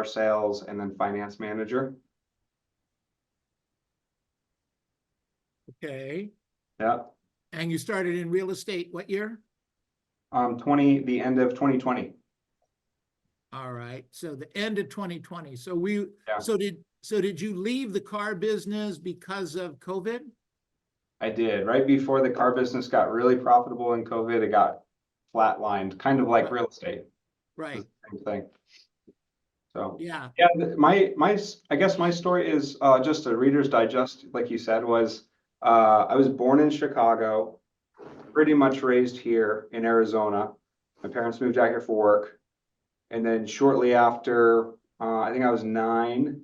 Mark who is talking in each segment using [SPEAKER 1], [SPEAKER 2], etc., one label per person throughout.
[SPEAKER 1] car sales, and then finance manager.
[SPEAKER 2] Okay.
[SPEAKER 1] Yeah.
[SPEAKER 2] And you started in real estate what year?
[SPEAKER 1] The end of 2020.
[SPEAKER 2] All right. So the end of 2020.
[SPEAKER 1] Yeah.
[SPEAKER 2] So did you leave the car business because of COVID?
[SPEAKER 1] I did. Right before the car business got really profitable in COVID, it got flatlined, kind of like real estate.
[SPEAKER 2] Right.
[SPEAKER 1] It's the same thing. So
[SPEAKER 2] Yeah.
[SPEAKER 1] yeah, I guess my story is just a Reader's Digest, like you said, was I was born in Chicago, pretty much raised here in Arizona. My parents moved out here for work. And then shortly after, I think I was 9,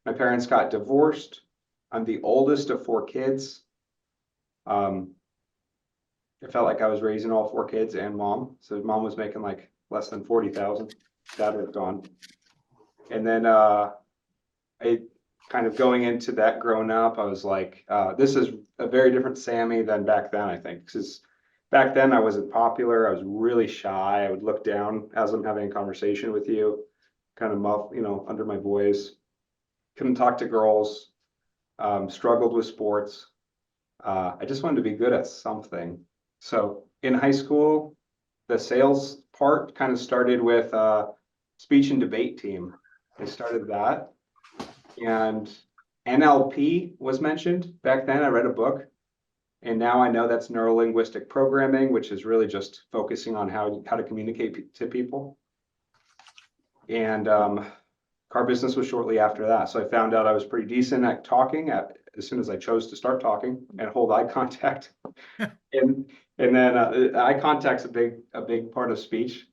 [SPEAKER 1] my parents got divorced. I'm the oldest of 4 kids. It felt like I was raising all 4 kids and mom. So mom was making like less than 40,000. Dad was gone. And then I kind of going into that growing up, I was like, this is a very different Sammy than back then, I think. Because back then I wasn't popular. I was really shy. I would look down as I'm having a conversation with you, kind of muff, under my voice. Couldn't talk to girls, struggled with sports. I just wanted to be good at something. So in high school, the sales part kind of started with speech and debate team. I started that. And NLP was mentioned back then. I read a book. And now I know that's neuro-linguistic programming, which is really just focusing on how to communicate to people. And car business was shortly after that. So I found out I was pretty decent at talking as soon as I chose to start talking and hold eye contact. and then eye contact's a big part of speech.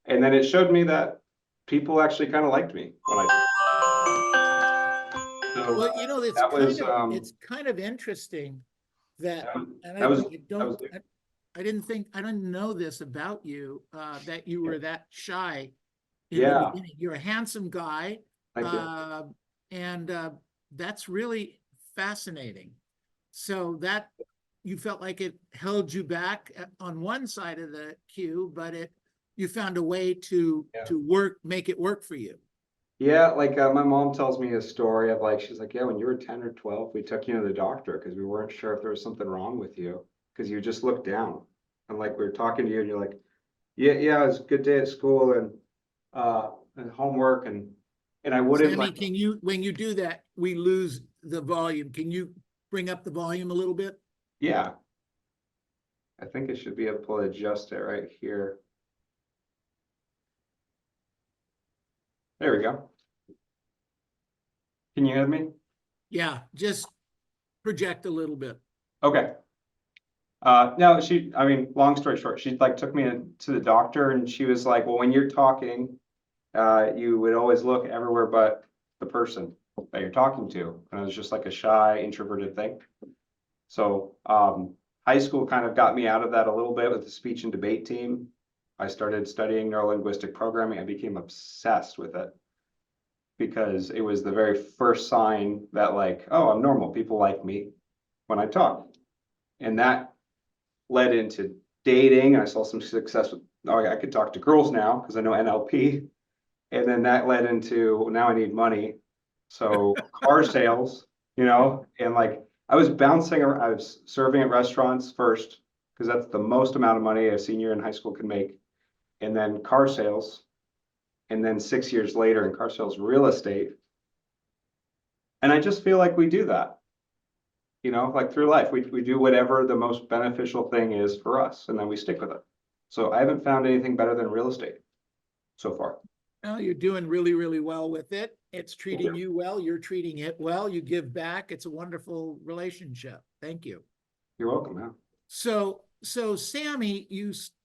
[SPEAKER 1] And then it showed me that people actually kind of liked me when I did. So
[SPEAKER 2] Well, it's kind of interesting that, and I didn't know this about you, that you were that shy in the beginning. You're a handsome guy, and that's really fascinating. So that you felt like it held you back on one side of the queue, but you found a way to make it work for you.
[SPEAKER 1] Yeah, like my mom tells me a story of like, she's like, yeah, when you were 10 or 12, we took you to the doctor because we weren't sure if there was something wrong with you because you just looked down. And like we were talking to you and you're like, yeah, it was a good day at school and homework and I wouldn't
[SPEAKER 2] Sammy, can you, when you do that, we lose the volume. Can you bring up the volume a little bit?
[SPEAKER 1] Yeah. I think I should be able to adjust it right here. There we go. Can you hear me?
[SPEAKER 2] Yeah, just project a little bit.
[SPEAKER 1] Okay. No, long story short, she like took me to the doctor and she was like, well, when you're talking, you would always look everywhere but the person that you're talking to. And it was just like a shy, introverted thing. So high school kind of got me out of that a little bit with the speech and debate team. I started studying neuro-linguistic programming. I became obsessed with it because it was the very first sign that like, oh, I'm normal. People like me when I talk. And that led into dating. I saw some success with, I could talk to girls now because I know NLP. And then that led into, now I need money. So car sales, and like I was I was serving at restaurants first because that's the most amount of money a senior in high school can make. And then car sales. And then 6 years later in car sales, real estate. And I just feel like we do that. Like through life, we do whatever the most beneficial thing is for us, and then we stick with it. So I haven't found anything better than real estate so far.
[SPEAKER 2] Well, you're doing really, really well with it. It's treating you well. You're treating it well. You give back. It's a wonderful relationship. Thank you.
[SPEAKER 1] You're welcome, man.
[SPEAKER 2] So Sammy,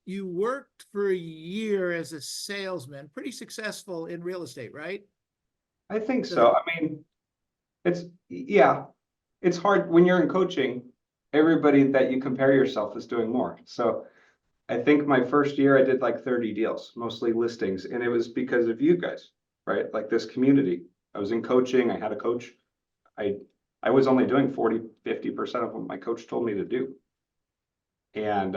[SPEAKER 2] you worked for a year as a salesman, pretty successful in real estate, right?
[SPEAKER 1] I think so. It's hard when you're in coaching, everybody that you compare yourself is doing more. So I think my first year I did like 30 deals, mostly listings. And it was because of you guys, right? Like this community. I was in coaching. I had a coach. I was only doing 40-50% of what my coach told me to do. And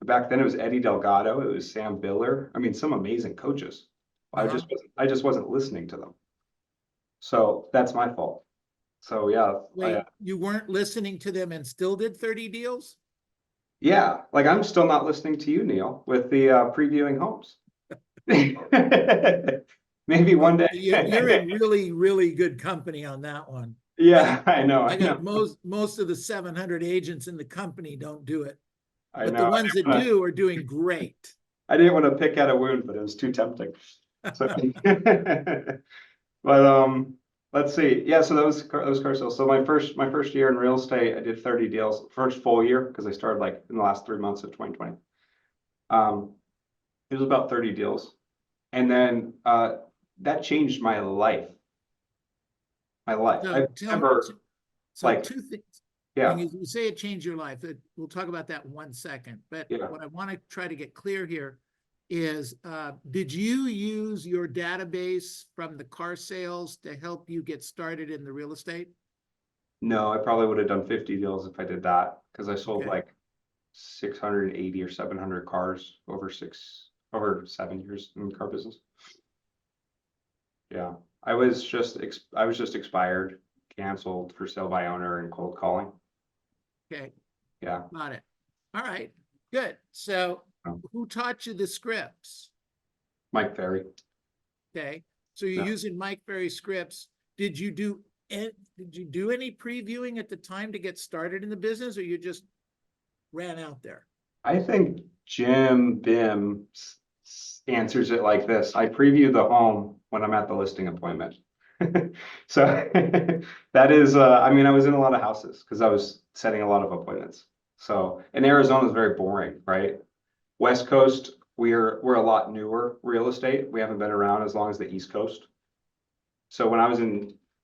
[SPEAKER 1] back then it was Eddie Delgado. It was Sam Biller. Some amazing coaches. I just wasn't listening to them. So that's my fault. So yeah,
[SPEAKER 2] Wait, you weren't listening to them and still did 30 deals?
[SPEAKER 1] yeah, like I'm still not listening to you, Neil, with the previewing homes. Maybe one day.
[SPEAKER 2] You're in really, really good company on that one.
[SPEAKER 1] Yeah, I know.
[SPEAKER 2] I got most of the 700 agents in the company don't do it,
[SPEAKER 1] I
[SPEAKER 2] but
[SPEAKER 1] know.
[SPEAKER 2] the ones that do are doing great.
[SPEAKER 1] I didn't want to pick at a wound, but it was too tempting. So, but let's see. Yeah, so those car sales. So my first year in real estate, I did 30 deals. First full year because I started like in the last 3 months of 2020. It was about 30 deals, and then that changed my life. My life.
[SPEAKER 2] So
[SPEAKER 1] I remember like
[SPEAKER 2] two things.
[SPEAKER 1] yeah.
[SPEAKER 2] When you say it changed your life, we'll talk about that in 1 second. But
[SPEAKER 1] Yeah.
[SPEAKER 2] what I want to try to get clear here is, did you use your database from the car sales to help you get started in the real estate?
[SPEAKER 1] No, I probably would have done 50 deals if I did that because I sold
[SPEAKER 2] Okay.
[SPEAKER 1] like 680 or 700 cars over 7 years in the car business. Yeah, I was just expired, canceled, for sale by owner, and cold calling.
[SPEAKER 2] Okay.
[SPEAKER 1] Yeah.
[SPEAKER 2] Got it. All right, good. So who taught you the scripts?
[SPEAKER 1] Mike Ferry.
[SPEAKER 2] Okay, so you're using Mike Ferry scripts. Did you do any previewing at the time to get started in the business, or you just ran out there?
[SPEAKER 1] I think Jim Bim answers it like this. I preview the home when I'm at the listing appointment. So that is, I mean, I was in a lot of houses because I was setting a lot of appointments. So, and Arizona is very boring, right? West Coast, we're a lot newer real estate. We haven't been around as long as the East Coast. So when I was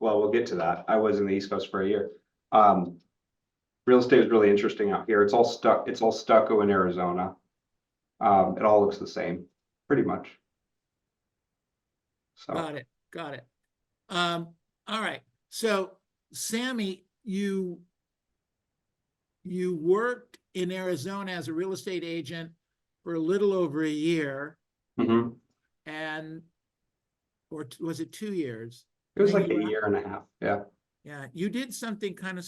[SPEAKER 1] well, we'll get to that. I was in the East Coast for a year. Real estate is really interesting out here. It's all stucco in Arizona. It all looks the same, pretty much. So
[SPEAKER 2] Got it. Got it. All right. So Sammy, you worked in Arizona as a real estate agent for a little over a year, and or was it 2 years?
[SPEAKER 1] it was like a year and a half. Yeah.
[SPEAKER 2] Yeah. You did something kind of,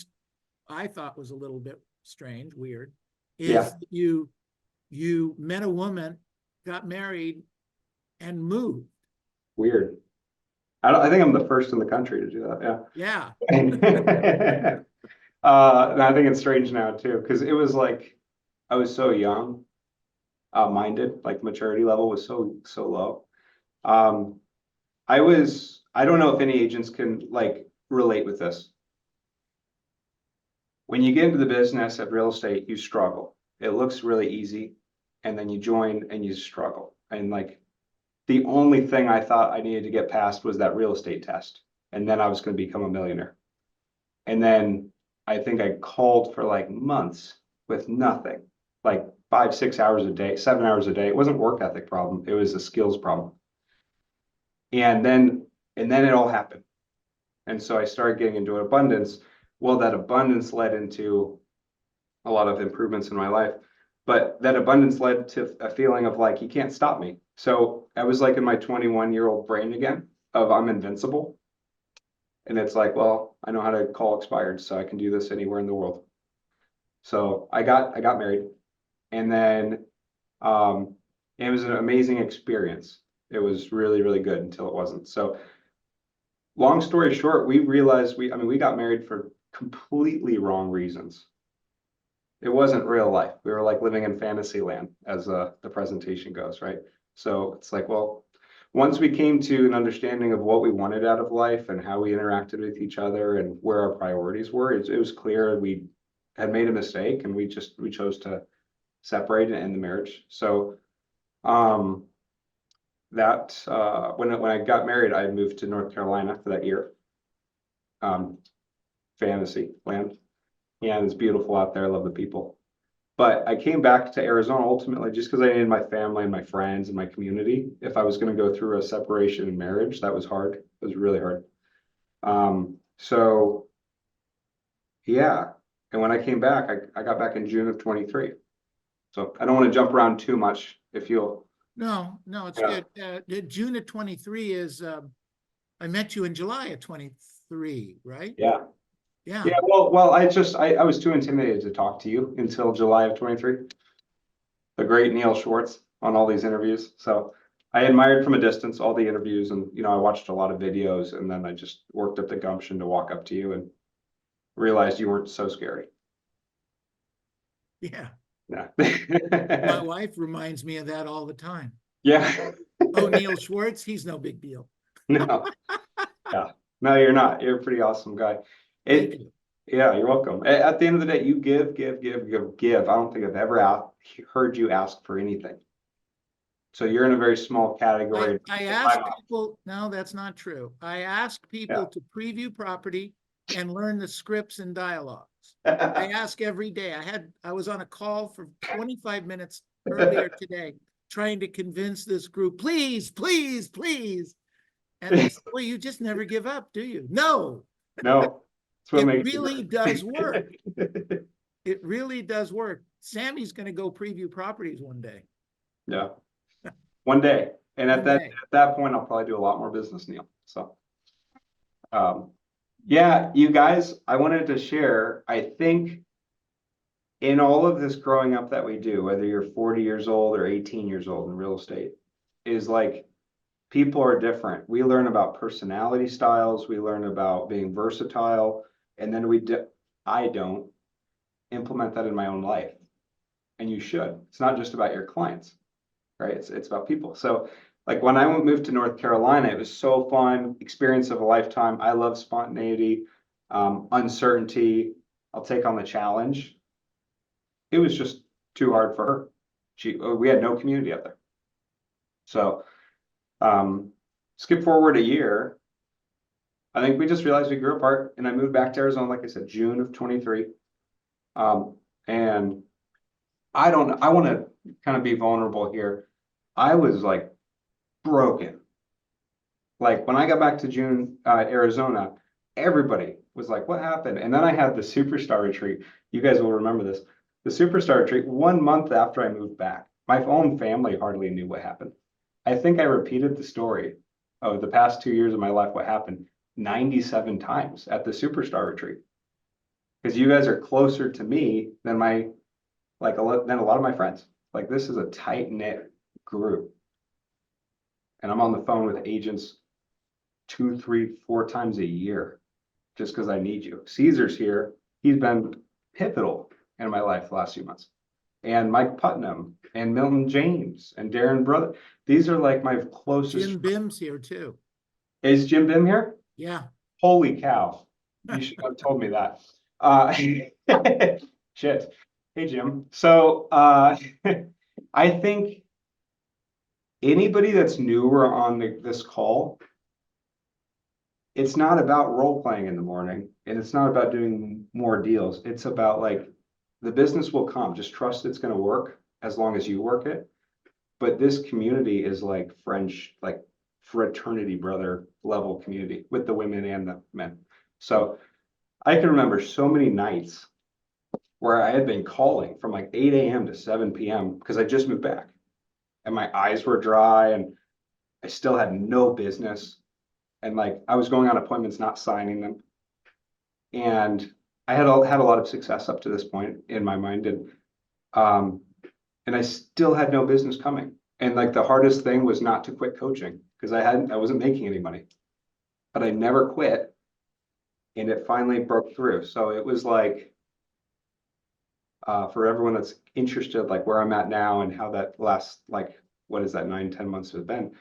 [SPEAKER 2] I thought was a little bit strange, weird.
[SPEAKER 1] Yeah.
[SPEAKER 2] You met a woman, got married, and moved.
[SPEAKER 1] Weird. I think I'm the first in the country to do that.
[SPEAKER 2] Yeah.
[SPEAKER 1] Yeah. And I think it's strange now too, because it was like I was so young, minded, like maturity level was so low. I don't know if any agents can like relate with this. When you get into the business of real estate, you struggle. It looks really easy, and then you join and you struggle. And like the only thing I thought I needed to get past was that real estate test, and then I was going to become a millionaire. And then I think I called for like months with nothing, like 5, 6 hours a day, 7 hours a day. It wasn't a work ethic problem. It was a skills problem. And then it all happened. And so I started getting into abundance. Well, that abundance led into a lot of improvements in my life, but that abundance led to a feeling of like, you can't stop me. So I was like in my 21-year-old brain again of I'm invincible. And it's like, well, I know how to call expired, so I can do this anywhere in the world. So I got married, and then it was an amazing experience. It was really, really good until it wasn't. So long story short, we realized we got married for completely wrong reasons. It wasn't real life. We were like living in fantasy land, as the presentation goes, right? So it's like, well, once we came to an understanding of what we wanted out of life and how we interacted with each other and where our priorities were, it was clear we had made a mistake, and we chose to separate and end the marriage. So that when I got married, I moved to North Carolina for that year. Fantasy land. Yeah, it's beautiful out there. I love the people. But I came back to Arizona ultimately just because I needed my family and my friends and my community. If I was going to go through a separation and marriage, that was hard. It was really hard. So yeah. And when I came back, I got back in June of 23. So I don't want to jump around too much if you'll
[SPEAKER 2] No, it's
[SPEAKER 1] Yeah.
[SPEAKER 2] good. June of 23 is, I met you in July of 23, right?
[SPEAKER 1] Yeah.
[SPEAKER 2] Yeah.
[SPEAKER 1] Yeah. Well, I was too intimidated to talk to you until July of 23. The great Neil Schwartz on all these interviews. So I admired from a distance all the interviews, and I watched a lot of videos, and then I just worked up the gumption to walk up to you and realized you weren't so scary.
[SPEAKER 2] Yeah.
[SPEAKER 1] Yeah.
[SPEAKER 2] My wife reminds me of that all the time.
[SPEAKER 1] Yeah.
[SPEAKER 2] Oh, Neil Schwartz, he's no big deal.
[SPEAKER 1] No. Yeah. No, you're not. You're a pretty awesome guy.
[SPEAKER 2] Thank you.
[SPEAKER 1] Yeah, you're welcome. At the end of the day, you give, give, give, give, give. I don't think I've ever heard you ask for anything. So you're in a very small category.
[SPEAKER 2] I ask people, no, that's not true. I ask people to preview property and learn the scripts and dialogues. I ask every day. I was on a call for 25 minutes earlier today, trying to convince this group, please, please, please. And they said, well, you just never give up, do you? No.
[SPEAKER 1] No.
[SPEAKER 2] It really does work. It really does work. Sammy's going to go preview properties one day.
[SPEAKER 1] Yeah. One day. And at that point, I'll probably do a lot more business, Neil. So yeah, you guys, I wanted to share, I think in all of this growing up that we do, whether you're 40 years old or 18 years old in real estate, is like people are different. We learn about personality styles, we learn about being versatile, and then I don't implement that in my own life. And you should. It's not just about your clients, right? It's about people. So like when I moved to North Carolina, it was so fun, experience of a lifetime. I love spontaneity, uncertainty. I'll take on the challenge. It was just too hard for her. We had no community up there. So skip forward a year. I think we just realized we grew apart, and I moved back to Arizona, like I said, June of 23. And I want to kind of be vulnerable here. I was like broken. Like when I got back to Arizona, everybody was like, what happened? And then I had the Superstar Retreat. You guys will remember this. The Superstar Retreat, 1 month after I moved back, my own family hardly knew what happened. I think I repeated the story of the past 2 years of my life, what happened 97 times at the Superstar Retreat. Because you guys are closer to me than than a lot of my friends. Like this is a tight-knit group. And I'm on the phone with agents 2, 3, 4 times a year just because I need you. Caesar's here. He's been pivotal in my life the last few months. And Mike Putnam and Milton James and Darren Brother. These are like my closest.
[SPEAKER 2] Jim Bim's here too.
[SPEAKER 1] Is Jim Bim here?
[SPEAKER 2] Yeah.
[SPEAKER 1] Holy cow. You should have told me that. Shit. Hey, Jim. So I think anybody that's newer on this call, it's not about role playing in the morning, and it's not about doing more deals. It's about like the business will come. Just trust it's going to work as long as you work it. But this community is like French, like fraternity brother level community with the women and the men. So I can remember so many nights where I had been calling from like 8 a.m. to 7 p.m. because I just moved back and my eyes were dry and I still had no business. And like I was going on appointments, not signing them. And I had had a lot of success up to this point in my mind. And I still had no business coming. And like the hardest thing was not to quit coaching because I wasn't making any money, but I never quit. And it finally broke through. So it was like, for everyone that's interested, like where I'm at now and how that last, like, what is that, 9, 10 months has been.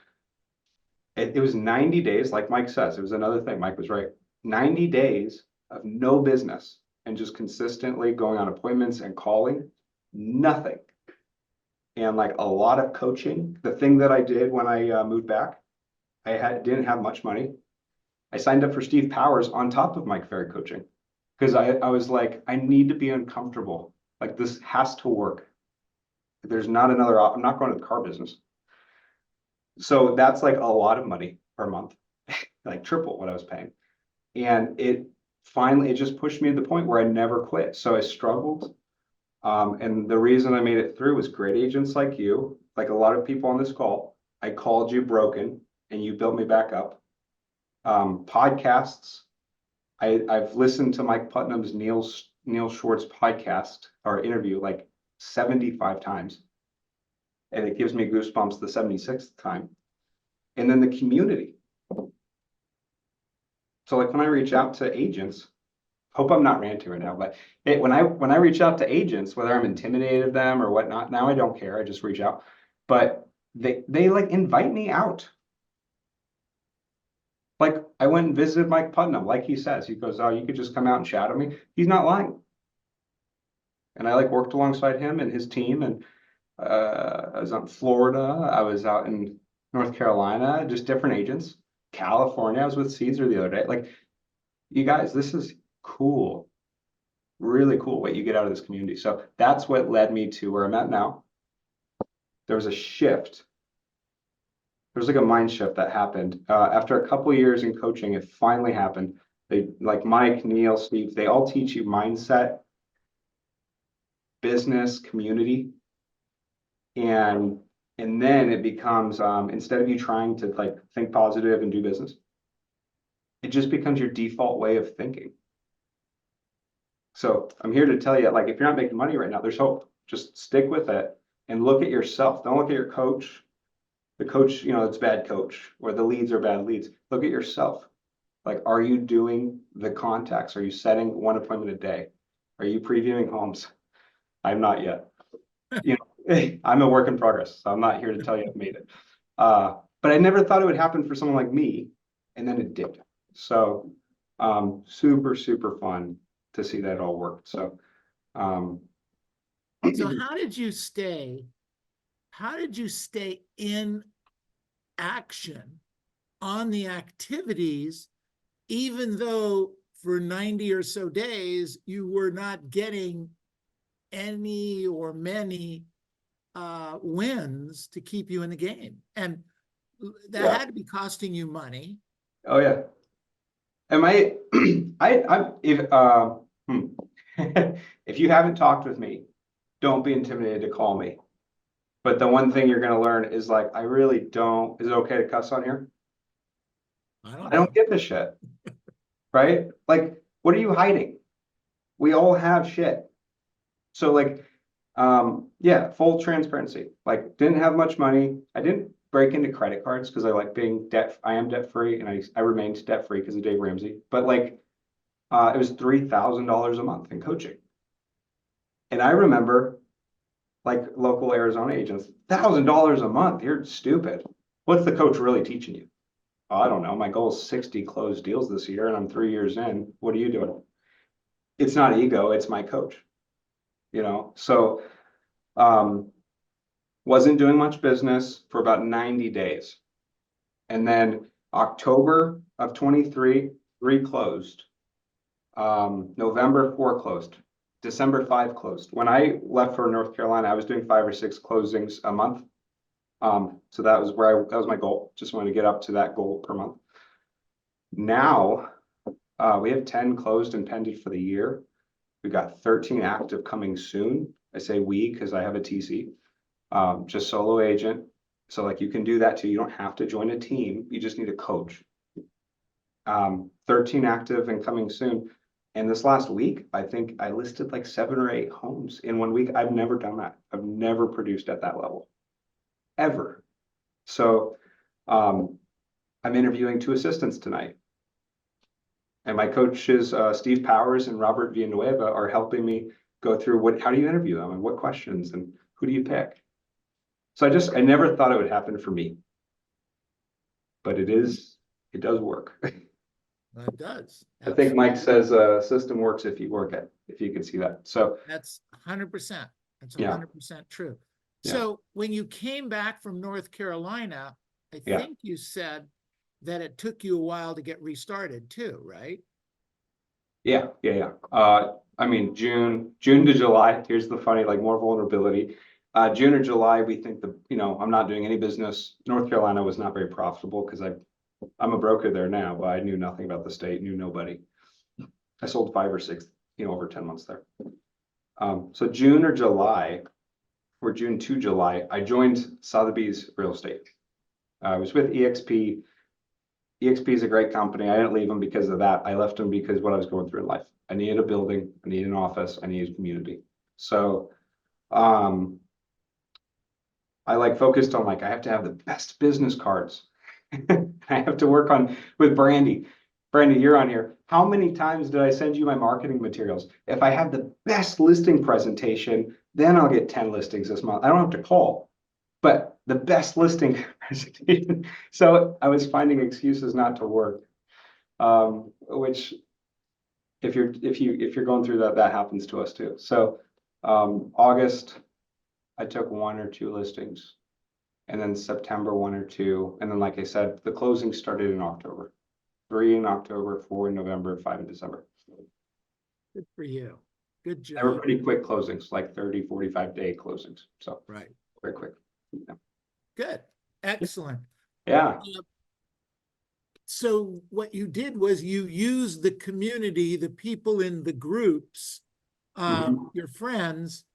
[SPEAKER 1] It was 90 days, like Mike says, it was another thing. Mike was right. 90 days of no business and just consistently going on appointments and calling, nothing. And like a lot of coaching. The thing that I did when I moved back, didn't have much money. I signed up for Steve Powers on top of Mike Ferry coaching because I was like, I need to be uncomfortable. Like this has to work. There's not another, I'm not going to the car business. So that's like a lot of money per month, like triple what I was paying. And it just pushed me to the point where I never quit. So I struggled. And the reason I made it through was great agents like you like a lot of people on this call, I called you broken and you built me back up. Podcasts, I've listened to Mike Putnam's Neil Schwartz podcast or interview like 75 times. And it gives me goosebumps the 76th time. And then the community. So like when I reach out to agents, hope I'm not ranting right now, but when I reach out to agents, whether I'm intimidated of them or whatnot, now I don't care. I just reach out. But they like invite me out. Like I went and visited Mike Putnam, like he says, he goes, "Oh, you could just come out and chat with me." He's not lying. And I like worked alongside him and his team. And I was out in Florida. I was out in North Carolina, just different agents. California, I was with Caesar the other day. Like, you guys, this is cool. Really cool what you get out of this community. So that's what led me to where I'm at now. There was a shift. There's like a mind shift that happened. After a couple of years in coaching, it finally happened. They like Mike, Neil, Steve, they all teach you mindset, business, community. And then it becomes instead of you trying to like think positive and do business, it just becomes your default way of thinking. So I'm here to tell you, like, if you're not making money right now, there's hope. Just stick with it and look at yourself. Don't look at your coach. The coach, it's bad coach, or the leads are bad leads. Look at yourself. Like, are you doing the contacts? Are you setting one appointment a day? Are you previewing homes? I'm not yet. I'm a work in progress, so I'm not here to tell you I've made it. But I never thought it would happen for someone like me, and then it did. So super, super fun to see that all worked. So
[SPEAKER 2] so how did you stay in action on the activities, even though for 90 or so days you were not getting any or many wins to keep you in the game? And that had to be costing you money.
[SPEAKER 1] Oh yeah. Am I if you haven't talked with me, don't be intimidated to call me. But the one thing you're going to learn is like, I really don't, is it okay to cuss on here? I don't give a shit. Right? Like, what are you hiding? We all have shit. So like, yeah, full transparency. Like, didn't have much money. I didn't break into credit cards because I like being I am debt free, and I remained debt free because of Dave Ramsey. But like, it was $3,000 a month in coaching. And I remember like local Arizona agents, $1,000 a month. You're stupid. What's the coach really teaching you? Oh, I don't know. My goal is 60 closed deals this year, and I'm 3 years in. What are you doing? It's not ego. It's my coach. So wasn't doing much business for about 90 days. And then October of 23, 3 closed. November 4 closed. December 5 closed. When I left for North Carolina, I was doing 5 or 6 closings a month. So that was that was my goal. Just wanted to get up to that goal per month. Now we have 10 closed and pending for the year. We got 13 active coming soon. I say we because I have a TC, just solo agent. So like you can do that too. You don't have to join a team. You just need a coach. 13 active and coming soon. And this last week, I think I listed like 7 or 8 homes in 1 week. I've never done that. I've never produced at that level, ever. So I'm interviewing 2 assistants tonight. And my coaches, Steve Powers and Robert Villanueva, are helping me go through how do you interview them and what questions and who do you pick? So I never thought it would happen for me, but it does work.
[SPEAKER 2] It does.
[SPEAKER 1] I think Mike says system works if you work it, if you can see that. So
[SPEAKER 2] that's 100%. That's 100% true. So when you came back from North Carolina, I think you said that it took you a while to get restarted too, right? Yeah.
[SPEAKER 1] I mean, June to July, here's the funny, like more vulnerability. June or July, we think I'm not doing any business. North Carolina was not very profitable because I'm a broker there now, but I knew nothing about the state, knew nobody. I sold 5 or 6, over 10 months there. So June or July, or June to July, I joined Sotheby's Real Estate. I was with EXP. EXP is a great company. I didn't leave them because of that. I left them because what I was going through in life. I needed a building, I needed an office, I needed community. So I like focused on like I have to have the best business cards. I have to work on with Brandy. Brandy, you're on here. How many times did I send you my marketing materials? If I have the best listing presentation, then I'll get 10 listings this month. I don't have to call, but the best listing presentation. So I was finding excuses not to work, which if you're going through that, that happens to us too. So August, I took 1 or 2 listings, and then September 1 or 2, and then like I said, the closing started in October. 3 in October, 4 in November, 5 in December.
[SPEAKER 2] Good for you. Good
[SPEAKER 1] They were
[SPEAKER 2] job.
[SPEAKER 1] pretty quick closings, like 30, 45-day closings. So
[SPEAKER 2] Right.
[SPEAKER 1] very quick. Yeah.
[SPEAKER 2] Good. Excellent.
[SPEAKER 1] Yeah.
[SPEAKER 2] So what you did was you used the community, the people in the groups, your friends,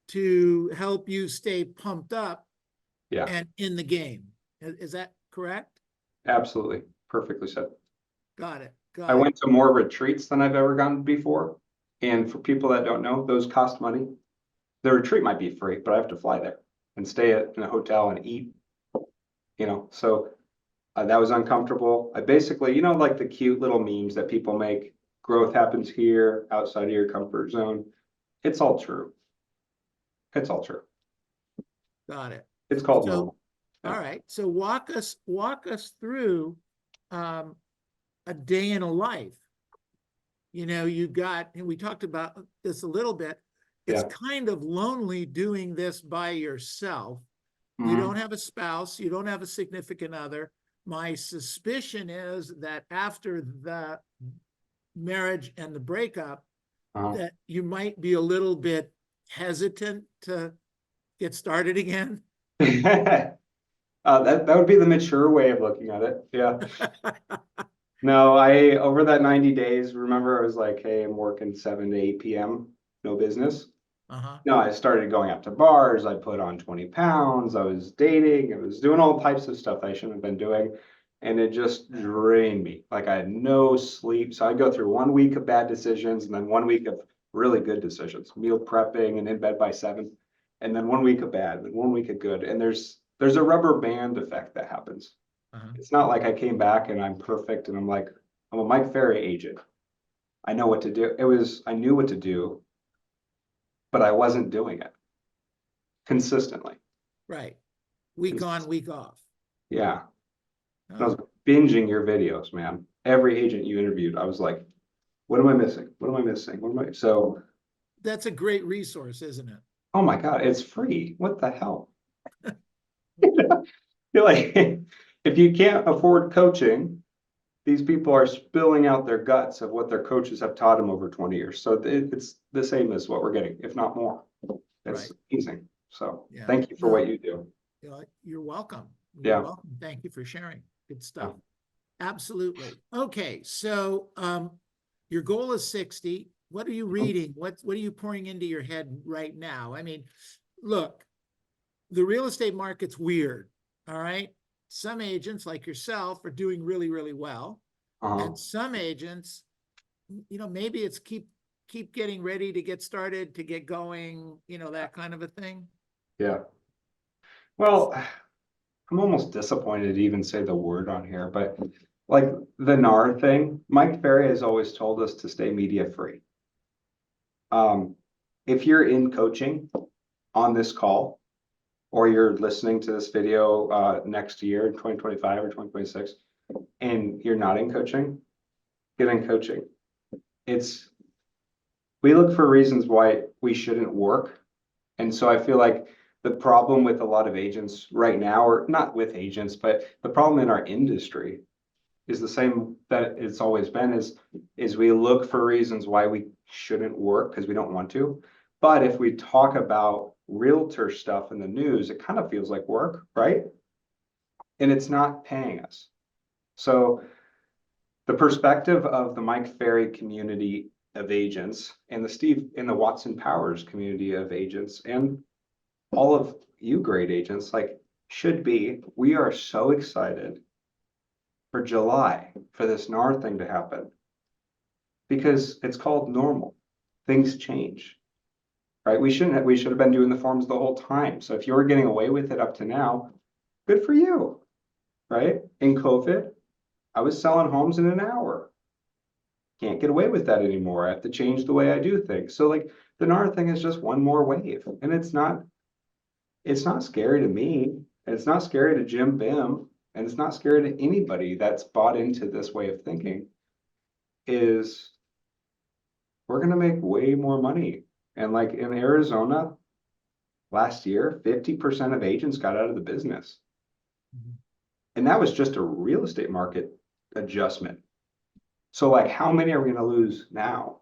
[SPEAKER 2] to help you stay pumped up and in the game. Is that correct?
[SPEAKER 1] Absolutely. Perfectly said.
[SPEAKER 2] Got it.
[SPEAKER 1] I went to more retreats than I've ever gone before. And for people that don't know, those cost money. The retreat might be free, but I have to fly there and stay in a hotel and eat, so that was uncomfortable. I basically, like the cute little memes that people make, growth happens here outside of your comfort zone. It's all true. It's all true.
[SPEAKER 2] Got it.
[SPEAKER 1] It's called normal.
[SPEAKER 2] All right. So walk us through a day in a life. And we talked about this a little bit. It's kind of lonely doing this by yourself. You don't have a spouse, you don't have a significant other. My suspicion is that after the marriage and the breakup, that you might be a little bit hesitant to get started again.
[SPEAKER 1] That would be the mature way of looking at it. Yeah. No, over that 90 days, remember I was like, hey, I'm working 7 to 8 p.m. No business. No, I started going out to bars. I put on 20 pounds. I was dating. I was doing all types of stuff I shouldn't have been doing. And it just drained me. Like I had no sleep. So I go through 1 week of bad decisions and then 1 week of really good decisions, meal prepping and in bed by 7. And then 1 week of bad and 1 week of good. And there's a rubber band effect that happens. It's not like I came back and I'm perfect and I'm a Mike Ferry agent. I know what to do. I knew what to do, but I wasn't doing it consistently.
[SPEAKER 2] Right. Week on, week off.
[SPEAKER 1] Yeah. I was binging your videos, man. Every agent you interviewed, I was like, what am I missing? What am I missing? So
[SPEAKER 2] that's a great resource, isn't it?
[SPEAKER 1] Oh my God, it's free. What the hell? You're like, if you can't afford coaching, these people are spilling out their guts of what their coaches have taught them over 20 years. So it's the same as what we're getting, if not more. It's amazing. So thank you for what you do.
[SPEAKER 2] You're welcome.
[SPEAKER 1] You're
[SPEAKER 2] welcome. Thank you for sharing. Good stuff. Absolutely. Okay. So your goal is 60. What are you reading? What are you pouring into your head right now? I mean, look, the real estate market's weird. All right. Some agents like yourself are doing really, really well. And some agents, maybe it's keep getting ready to get started, to get going, that kind of a thing.
[SPEAKER 1] Yeah. Well, I'm almost disappointed to even say the word on here, but like the NAR thing, Mike Ferry has always told us to stay media free. If you're in coaching on this call, or you're listening to this video next year in 2025 or 2026, and you're not in coaching, get in coaching. We look for reasons why we shouldn't work. And so I feel like the problem with a lot of agents right now, or not with agents, but the problem in our industry is the same that it's always been, is we look for reasons why we shouldn't work because we don't want to. But if we talk about realtor stuff in the news, it kind of feels like work, right? And it's not paying us. So the perspective of the Mike Ferry community of agents and the Watson Powers community of agents and all of you great agents, like, should be, we are so excited for July for this NAR thing to happen. Because it's called normal. Things change. Right? We should have been doing the forms the whole time. So if you were getting away with it up to now, good for you. Right? In COVID, I was selling homes in an hour. Can't get away with that anymore. I have to change the way I do things. So like the NAR thing is just one more wave. And it's not scary to me. And it's not scary to Jim Bim. And it's not scary to anybody that's bought into this way of thinking. Is we're gonna make way more money. And like in Arizona last year, 50% of agents got out of the business. And that was just a real estate market adjustment. So like how many are we gonna lose now?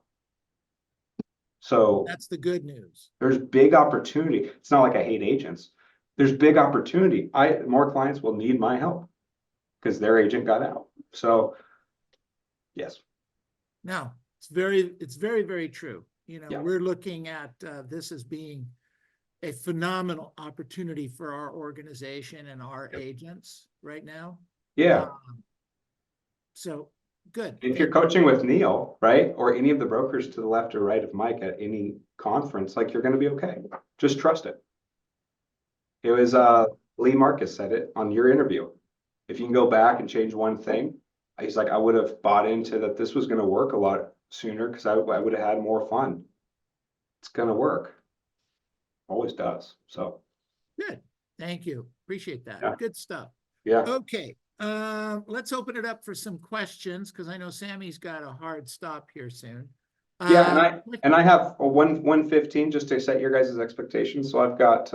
[SPEAKER 1] So
[SPEAKER 2] that's the good news.
[SPEAKER 1] There's big opportunity. It's not like I hate agents. There's big opportunity. More clients will need my help because their agent got out. So yes.
[SPEAKER 2] No, it's very, very true. You know,
[SPEAKER 1] Yeah.
[SPEAKER 2] we're looking at this as being a phenomenal opportunity for our organization and our agents right now.
[SPEAKER 1] Yeah.
[SPEAKER 2] So good.
[SPEAKER 1] If you're coaching with Neil, right, or any of the brokers to the left or right of Mike at any conference, like you're going to be okay. Just trust it. It was Lee Marcus said it on your interview. If you can go back and change one thing, he's like, I would have bought into that this was going to work a lot sooner because I would have had more fun. It's going to work. Always does. So
[SPEAKER 2] good. Thank you. Appreciate that.
[SPEAKER 1] Yeah.
[SPEAKER 2] Good stuff.
[SPEAKER 1] Yeah.
[SPEAKER 2] Okay. Let's open it up for some questions because I know Sammy's got a hard stop here soon.
[SPEAKER 1] Yeah, and I have a 1:15 just to set your guys' expectations. So I've got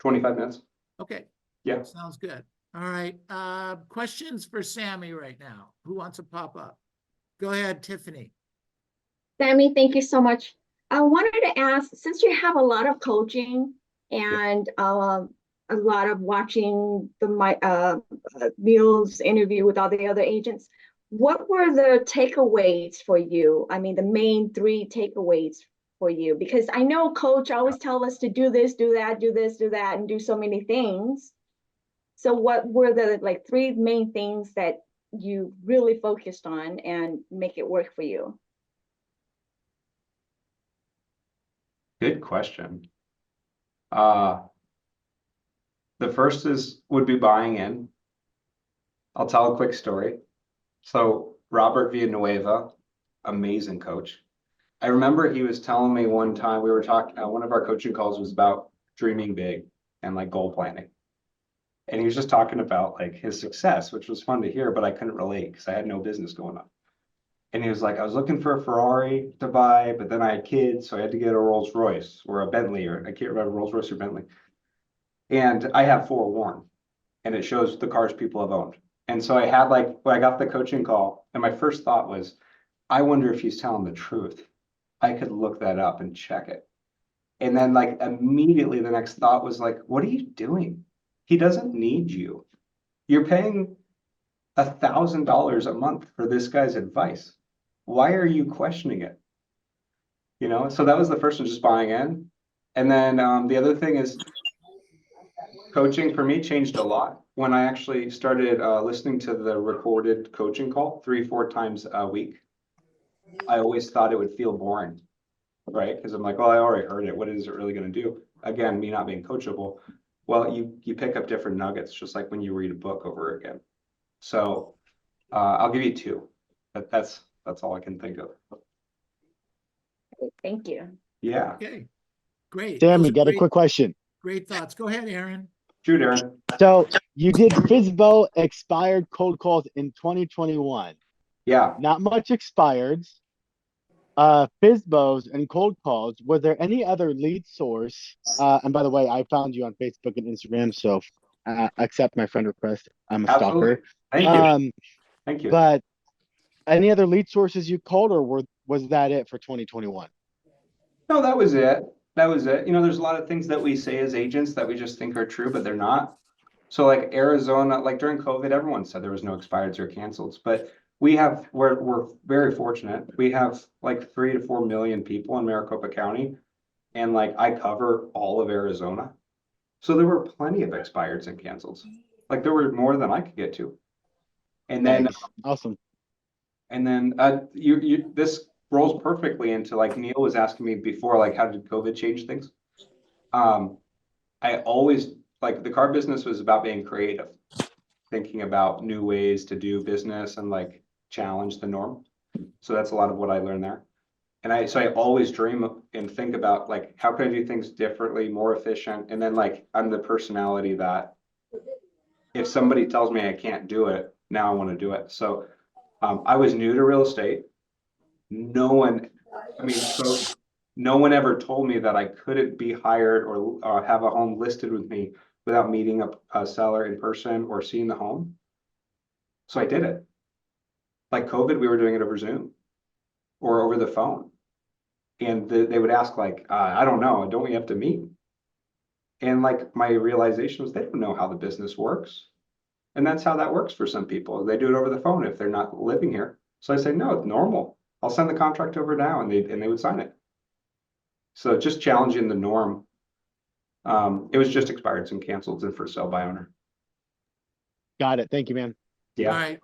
[SPEAKER 1] 25 minutes.
[SPEAKER 2] Okay.
[SPEAKER 1] Yeah.
[SPEAKER 2] Sounds good. All right. Questions for Sammy right now. Who wants to pop up? Go ahead, Tiffany.
[SPEAKER 3] Sammy, thank you so much. I wanted to ask, since you have a lot of coaching and a lot of watching the Neil's interview with all the other agents, what were the takeaways for you? I mean, the main 3 takeaways for you, because I know coach always tell us to do this, do that, do this, do that, and do so many things. So what were the like 3 main things that you really focused on and make it work for you?
[SPEAKER 1] Good question. The first would be buying in. I'll tell a quick story. So Robert Villanueva, amazing coach. I remember he was telling me one time we were talking, one of our coaching calls was about dreaming big and like goal planning. And he was just talking about like his success, which was fun to hear, but I couldn't relate because I had no business going on. And he was like, I was looking for a Ferrari to buy, but then I had kids, so I had to get a Rolls Royce or a Bentley, or I can't remember, Rolls Royce or Bentley. And I have forewarned, and it shows the cars people have owned. And so I had like, when I got the coaching call, and my first thought was, I wonder if he's telling the truth. I could look that up and check it. And then like immediately the next thought was like, what are you doing? He doesn't need you. You're paying $1,000 a month for this guy's advice. Why are you questioning it? You know, so that was the first one, just buying in. And then the other thing is coaching for me changed a lot when I actually started listening to the recorded coaching call 3-4 times a week. I always thought it would feel boring, right? Because I'm like, well, I already heard it. What is it really going to do? Again, me not being coachable. Well, you pick up different nuggets, just like when you read a book over again. So I'll give you 2. That's all I can think of.
[SPEAKER 3] Thank you.
[SPEAKER 1] Yeah.
[SPEAKER 2] Okay, great.
[SPEAKER 4] Sammy, got a quick question.
[SPEAKER 2] Great thoughts. Go ahead, Aaron.
[SPEAKER 1] Shoot, Aaron.
[SPEAKER 4] So you did FSBO expired cold calls in 2021.
[SPEAKER 1] Yeah.
[SPEAKER 4] Not much expireds. FSBOs and cold calls. Was there any other lead source? And by the way, I found you on Facebook and Instagram, so accept my friend request. I'm a
[SPEAKER 1] Absolutely.
[SPEAKER 4] stalker.
[SPEAKER 1] Thank you. Thank you.
[SPEAKER 4] But any other lead sources you called, or was that it for 2021?
[SPEAKER 1] No, that was it. That was it. You know, there's a lot of things that we say as agents that we just think are true, but they're not. So like Arizona, like during COVID, everyone said there was no expireds or cancels, but we're very fortunate. We have like 3 to 4 million people in Maricopa County. And like I cover all of Arizona. So there were plenty of expireds and cancels. Like there were more than I could get to. And then,
[SPEAKER 4] Nice. Awesome.
[SPEAKER 1] this rolls perfectly into like Neil was asking me before, like how did COVID change things? I always like the car business was about being creative, thinking about new ways to do business and like challenge the norm. So that's a lot of what I learned there. So I always dream and think about like, how can I do things differently, more efficient? And then like, I'm the personality that if somebody tells me I can't do it, now I want to do it. So I was new to real estate. No one, I mean, so no one ever told me that I couldn't be hired or have a home listed with me without meeting a seller in person or seeing the home. So I did it. Like COVID, we were doing it over Zoom or over the phone. And they would ask like, I don't know, don't we have to meet? And like my realization was they don't know how the business works. And that's how that works for some people. They do it over the phone if they're not living here. So I say, no, it's normal. I'll send the contract over now and they would sign it. So just challenging the norm. It was just expired and canceled and for sale by owner.
[SPEAKER 4] Got it. Thank you, man.
[SPEAKER 2] All
[SPEAKER 1] Yeah.
[SPEAKER 2] right.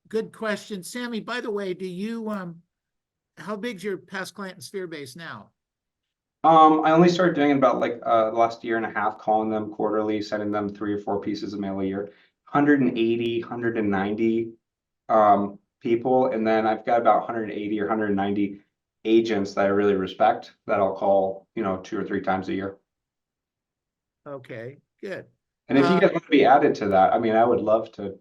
[SPEAKER 2] Good question. Sammy, by the way, how big's your past client and sphere base now?
[SPEAKER 1] I only started doing it about like the last year and a half, calling them quarterly, sending them 3 or 4 pieces of mail a year. 180, 190 people, and then I've got about 180 or 190 agents that I really respect that I'll call, 2 or 3 times a year.
[SPEAKER 2] Okay, good.
[SPEAKER 1] And if you guys want to be added to that, I mean, I would love to,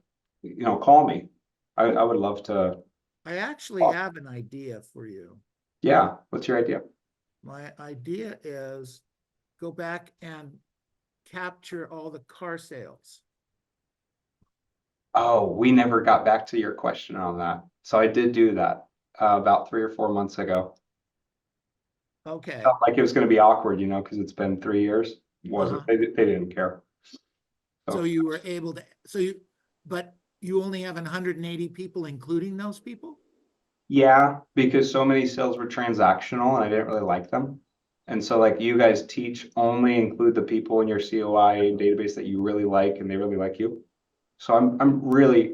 [SPEAKER 1] call me. I would love to.
[SPEAKER 2] I actually have an idea for you.
[SPEAKER 1] Yeah, what's your idea?
[SPEAKER 2] My idea is go back and capture all the car sales.
[SPEAKER 1] Oh, we never got back to your question on that. So I did do that about 3 or 4 months ago.
[SPEAKER 2] Okay.
[SPEAKER 1] Felt like it was going to be awkward, because it's been 3 years. It wasn't. They didn't care.
[SPEAKER 2] So you were able to, but you only have 180 people, including those people?
[SPEAKER 1] Yeah, because so many sales were transactional and I didn't really like them. And so like you guys teach only include the people in your COI database that you really like and they really like you. So I'm really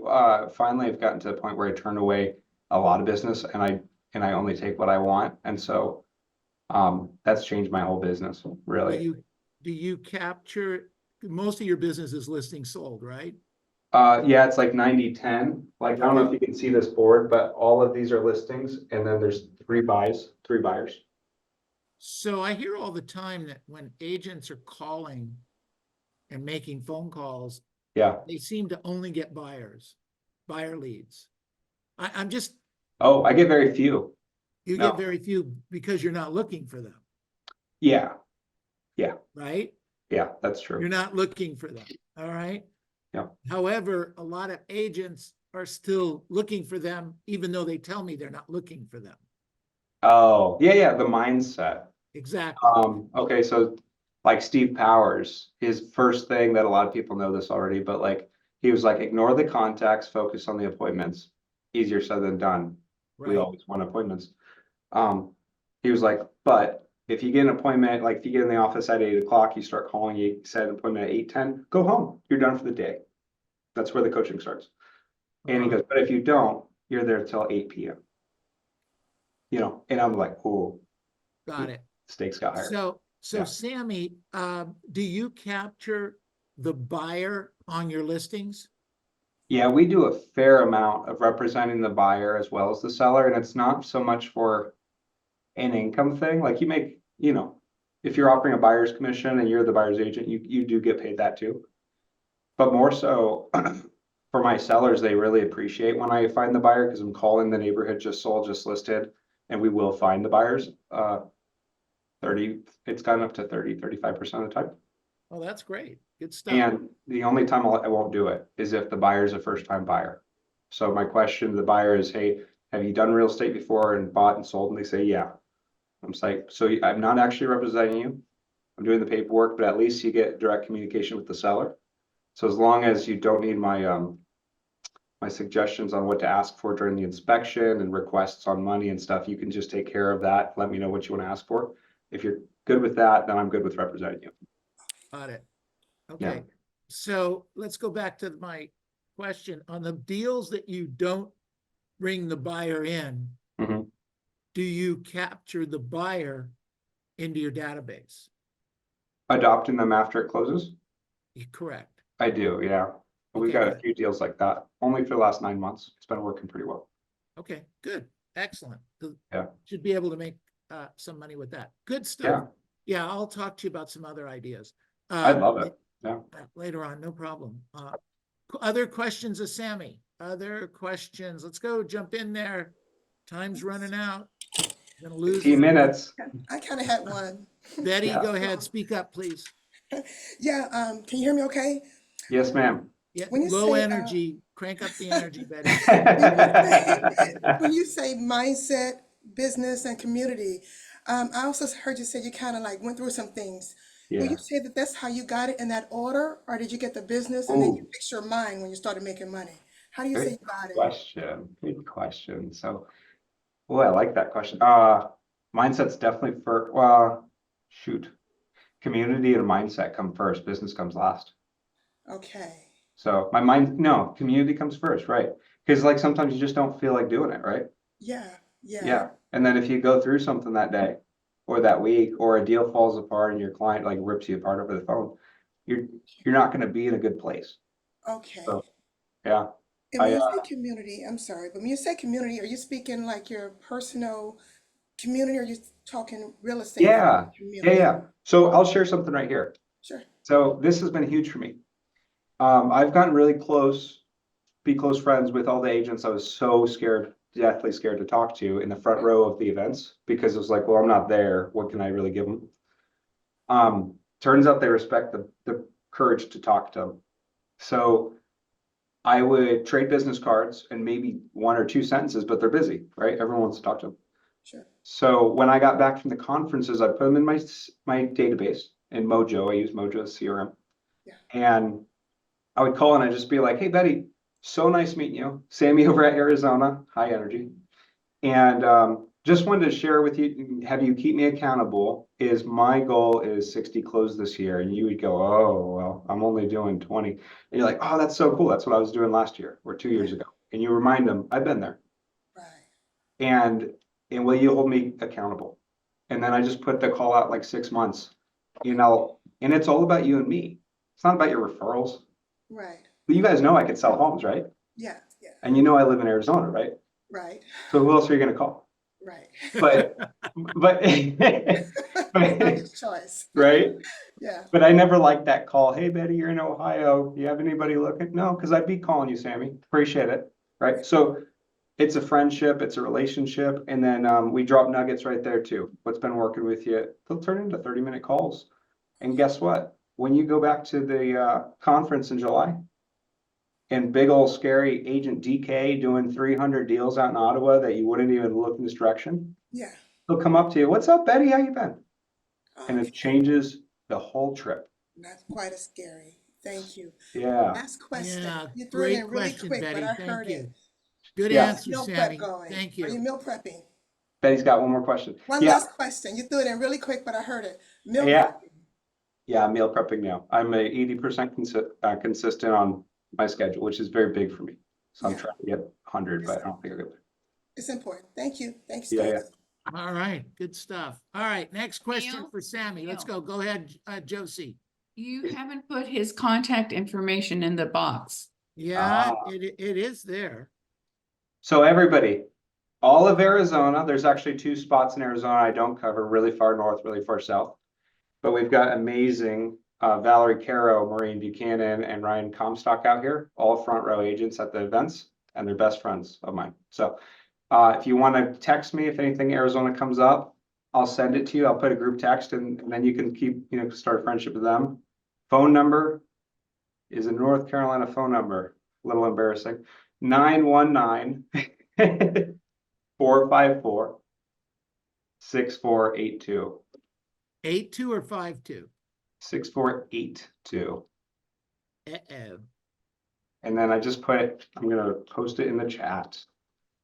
[SPEAKER 1] finally I've gotten to the point where I turn away a lot of business and I only take what I want. And so that's changed my whole business, really.
[SPEAKER 2] Do you capture most of your business is listing sold, right?
[SPEAKER 1] Yeah, it's like 90-10. Like, I don't know if you can see this board, but all of these are listings and then there's 3 buyers.
[SPEAKER 2] So I hear all the time that when agents are calling and making phone calls,
[SPEAKER 1] Yeah.
[SPEAKER 2] they seem to only get buyer leads. I'm just.
[SPEAKER 1] Oh, I get very few.
[SPEAKER 2] You get very few because you're not looking for them.
[SPEAKER 1] Yeah. Yeah.
[SPEAKER 2] Right?
[SPEAKER 1] Yeah, that's true.
[SPEAKER 2] You're not looking for them. All right.
[SPEAKER 1] Yeah.
[SPEAKER 2] However, a lot of agents are still looking for them, even though they tell me they're not looking for them.
[SPEAKER 1] Oh, yeah, the mindset.
[SPEAKER 2] Exactly.
[SPEAKER 1] Okay, so like Steve Powers, his first thing that a lot of people know this already, but like he was like, ignore the contacts, focus on the appointments. Easier said than done.
[SPEAKER 2] Right.
[SPEAKER 1] We always want appointments. He was like, but if you get an appointment, like if you get in the office at 8 o'clock, you start calling, you set an appointment at 8:10, go home. You're done for the day. That's where the coaching starts. And he goes, but if you don't, you're there till 8 p.m. And I'm like, oh,
[SPEAKER 2] got it.
[SPEAKER 1] Stakes got higher.
[SPEAKER 2] So
[SPEAKER 1] Yeah.
[SPEAKER 2] Sammy, do you capture the buyer on your listings?
[SPEAKER 1] Yeah, we do a fair amount of representing the buyer as well as the seller, and it's not so much for an income thing. Like you make, if you're offering a buyer's commission and you're the buyer's agent, you do get paid that too. But more so for my sellers, they really appreciate when I find the buyer because I'm calling the neighborhood just sold, just listed, and we will find the buyers. It's gotten up to 35% of the time.
[SPEAKER 2] Oh, that's great. Good stuff.
[SPEAKER 1] And the only time I won't do it is if the buyer is a first-time buyer. So my question to the buyer is, hey, have you done real estate before and bought and sold? And they say, yeah. I'm like, so I'm not actually representing you. I'm doing the paperwork, but at least you get direct communication with the seller. So as long as you don't need my my suggestions on what to ask for during the inspection and requests on money and stuff, you can just take care of that. Let me know what you want to ask for. If you're good with that, then I'm good with representing you.
[SPEAKER 2] Got it. Okay, so let's go back to my question. On the deals that you don't bring the buyer in,
[SPEAKER 1] Mhm.
[SPEAKER 2] do you capture the buyer into your database?
[SPEAKER 1] Adopting them after it closes?
[SPEAKER 2] Correct.
[SPEAKER 1] I do, yeah. We've
[SPEAKER 2] Okay,
[SPEAKER 1] got a
[SPEAKER 2] good.
[SPEAKER 1] few deals like that, only for the last 9 months. It's been working pretty well.
[SPEAKER 2] Okay, good. Excellent.
[SPEAKER 1] Yeah.
[SPEAKER 2] Should be able to make some money with that. Good stuff.
[SPEAKER 1] Yeah,
[SPEAKER 2] Yeah, I'll talk to you about some other ideas.
[SPEAKER 1] I love it. Yeah.
[SPEAKER 2] Later on, no problem. Other questions of Sammy? Other questions? Let's go, jump in there. Time's running out. Gonna lose
[SPEAKER 1] 15
[SPEAKER 2] you.
[SPEAKER 1] minutes.
[SPEAKER 5] I kind of had one.
[SPEAKER 2] Betty,
[SPEAKER 1] Yeah.
[SPEAKER 2] go ahead, speak up, please.
[SPEAKER 5] Yeah, can you hear me okay?
[SPEAKER 1] Yes, ma'am.
[SPEAKER 2] Yeah,
[SPEAKER 5] When you
[SPEAKER 2] low
[SPEAKER 5] say,
[SPEAKER 2] energy, crank up the energy, Betty.
[SPEAKER 5] when you say mindset, business, and community, I also heard you say you kind of like went through some things. Will
[SPEAKER 1] Yeah.
[SPEAKER 5] you say that that's how you got it in that order, or did you get the business and then you
[SPEAKER 1] Ooh,
[SPEAKER 5] fixed your mind when you started making money? How do you say
[SPEAKER 1] good
[SPEAKER 5] you got it?
[SPEAKER 1] question. Good question. So, oh, I like that question. Mindset's definitely for, shoot. Community and mindset come first, business comes last.
[SPEAKER 5] Okay.
[SPEAKER 1] So no, community comes first, right? Because like sometimes you just don't feel like doing it, right?
[SPEAKER 5] Yeah, yeah,
[SPEAKER 1] Yeah. And then if you go through something that day or that week or a deal falls apart and your client like rips you apart over the phone, you're not going to be in a good place.
[SPEAKER 5] okay.
[SPEAKER 1] So yeah,
[SPEAKER 5] And when
[SPEAKER 1] I
[SPEAKER 5] you say community, I'm sorry, but when you say community, are you speaking like your personal community, or are you talking real estate
[SPEAKER 1] yeah,
[SPEAKER 5] community?
[SPEAKER 1] yeah. So I'll share something right here.
[SPEAKER 5] Sure.
[SPEAKER 1] So this has been huge for me. I've gotten really close, be close friends with all the agents I was so scared, deathly scared to talk to in the front row of the events because it was like, well, I'm not there. What can I really give them? Turns out they respect the courage to talk to them. So I would trade business cards and maybe one or two sentences, but they're busy, right? Everyone wants to talk to them.
[SPEAKER 5] Sure.
[SPEAKER 1] So when I got back from the conferences, I put them in my database in Mojo. I use Mojo as CRM.
[SPEAKER 5] Yeah.
[SPEAKER 1] And I would call and I'd just be like, hey, Betty, so nice meeting you. Sammy over at Arizona, high energy. And just wanted to share with you, have you keep me accountable, is my goal is 60 close this year. And you would go, oh, well, I'm only doing 20. And you're like, oh, that's so cool. That's what I was doing last year or 2 years ago. And you remind them, I've been there.
[SPEAKER 5] Right.
[SPEAKER 1] And will you hold me accountable? And then I just put the call out like 6 months, and it's all about you and me. It's not about your referrals.
[SPEAKER 5] Right.
[SPEAKER 1] But you guys know I could sell homes, right?
[SPEAKER 5] Yeah. Yeah.
[SPEAKER 1] And I live in Arizona, right?
[SPEAKER 5] Right.
[SPEAKER 1] So who else are you going to call?
[SPEAKER 5] Right.
[SPEAKER 1] But
[SPEAKER 5] Not his choice.
[SPEAKER 1] right?
[SPEAKER 5] Yeah.
[SPEAKER 1] But I never liked that call. Hey, Betty, you're in Ohio. Do you have anybody looking? No, because I'd be calling you, Sammy. Appreciate it. Right. So it's a friendship, it's a relationship. And then we drop nuggets right there too. What's been working with you? They'll turn into 30-minute calls. And guess what? When you go back to the conference in July and big old scary agent DK doing 300 deals out in Ottawa that you wouldn't even look in this direction,
[SPEAKER 5] Yeah.
[SPEAKER 1] they'll come up to you. What's up, Betty? How you been? And
[SPEAKER 5] Okay.
[SPEAKER 1] it changes the whole trip.
[SPEAKER 5] Not quite as scary. Thank you.
[SPEAKER 1] Yeah.
[SPEAKER 5] Last question.
[SPEAKER 2] Yeah,
[SPEAKER 5] You threw it in
[SPEAKER 2] great
[SPEAKER 5] really
[SPEAKER 2] question,
[SPEAKER 5] quick,
[SPEAKER 2] Betty.
[SPEAKER 5] but I
[SPEAKER 2] Thank
[SPEAKER 5] heard
[SPEAKER 2] you.
[SPEAKER 5] it.
[SPEAKER 2] Good
[SPEAKER 1] Yeah.
[SPEAKER 2] answer,
[SPEAKER 5] Meal
[SPEAKER 2] Sammy.
[SPEAKER 5] prep going.
[SPEAKER 2] Thank
[SPEAKER 5] Are you
[SPEAKER 2] you.
[SPEAKER 5] meal prepping?
[SPEAKER 1] Betty's got one more question.
[SPEAKER 5] One
[SPEAKER 1] Yeah.
[SPEAKER 5] last question. You threw it in really quick, but I heard it. Meal
[SPEAKER 1] Yeah.
[SPEAKER 5] prepping.
[SPEAKER 1] Yeah, meal prepping now. I'm a 80% consistent on my schedule, which is very big for me. So I'm
[SPEAKER 5] Yeah.
[SPEAKER 1] trying to get 100, but I don't think I'll get there.
[SPEAKER 5] It's important. Thank you. Thanks,
[SPEAKER 1] Yeah,
[SPEAKER 5] Stokes.
[SPEAKER 2] All right, good stuff. All right, next question
[SPEAKER 6] Neil?
[SPEAKER 2] for Sammy. Let's
[SPEAKER 6] Neil.
[SPEAKER 2] go. Go ahead, Josie.
[SPEAKER 6] You haven't put his contact information in the box.
[SPEAKER 2] Yeah,
[SPEAKER 1] Ah.
[SPEAKER 2] it is there.
[SPEAKER 1] So everybody, all of Arizona, there's actually 2 spots in Arizona I don't cover, really far north, really far south. But we've got amazing Valerie Caro, Maureen Buchanan, and Ryan Comstock out here, all front row agents at the events, and they're best friends of mine. So if you want to text me if anything Arizona comes up, I'll send it to you. I'll put a group text and then you can keep, start a friendship with them. Phone number is a North Carolina phone number. A little embarrassing. 919 454 6482.
[SPEAKER 2] 8-2 or 5-2?
[SPEAKER 1] 6482.
[SPEAKER 2] Uh-oh.
[SPEAKER 1] And then I'm gonna post it in the chat.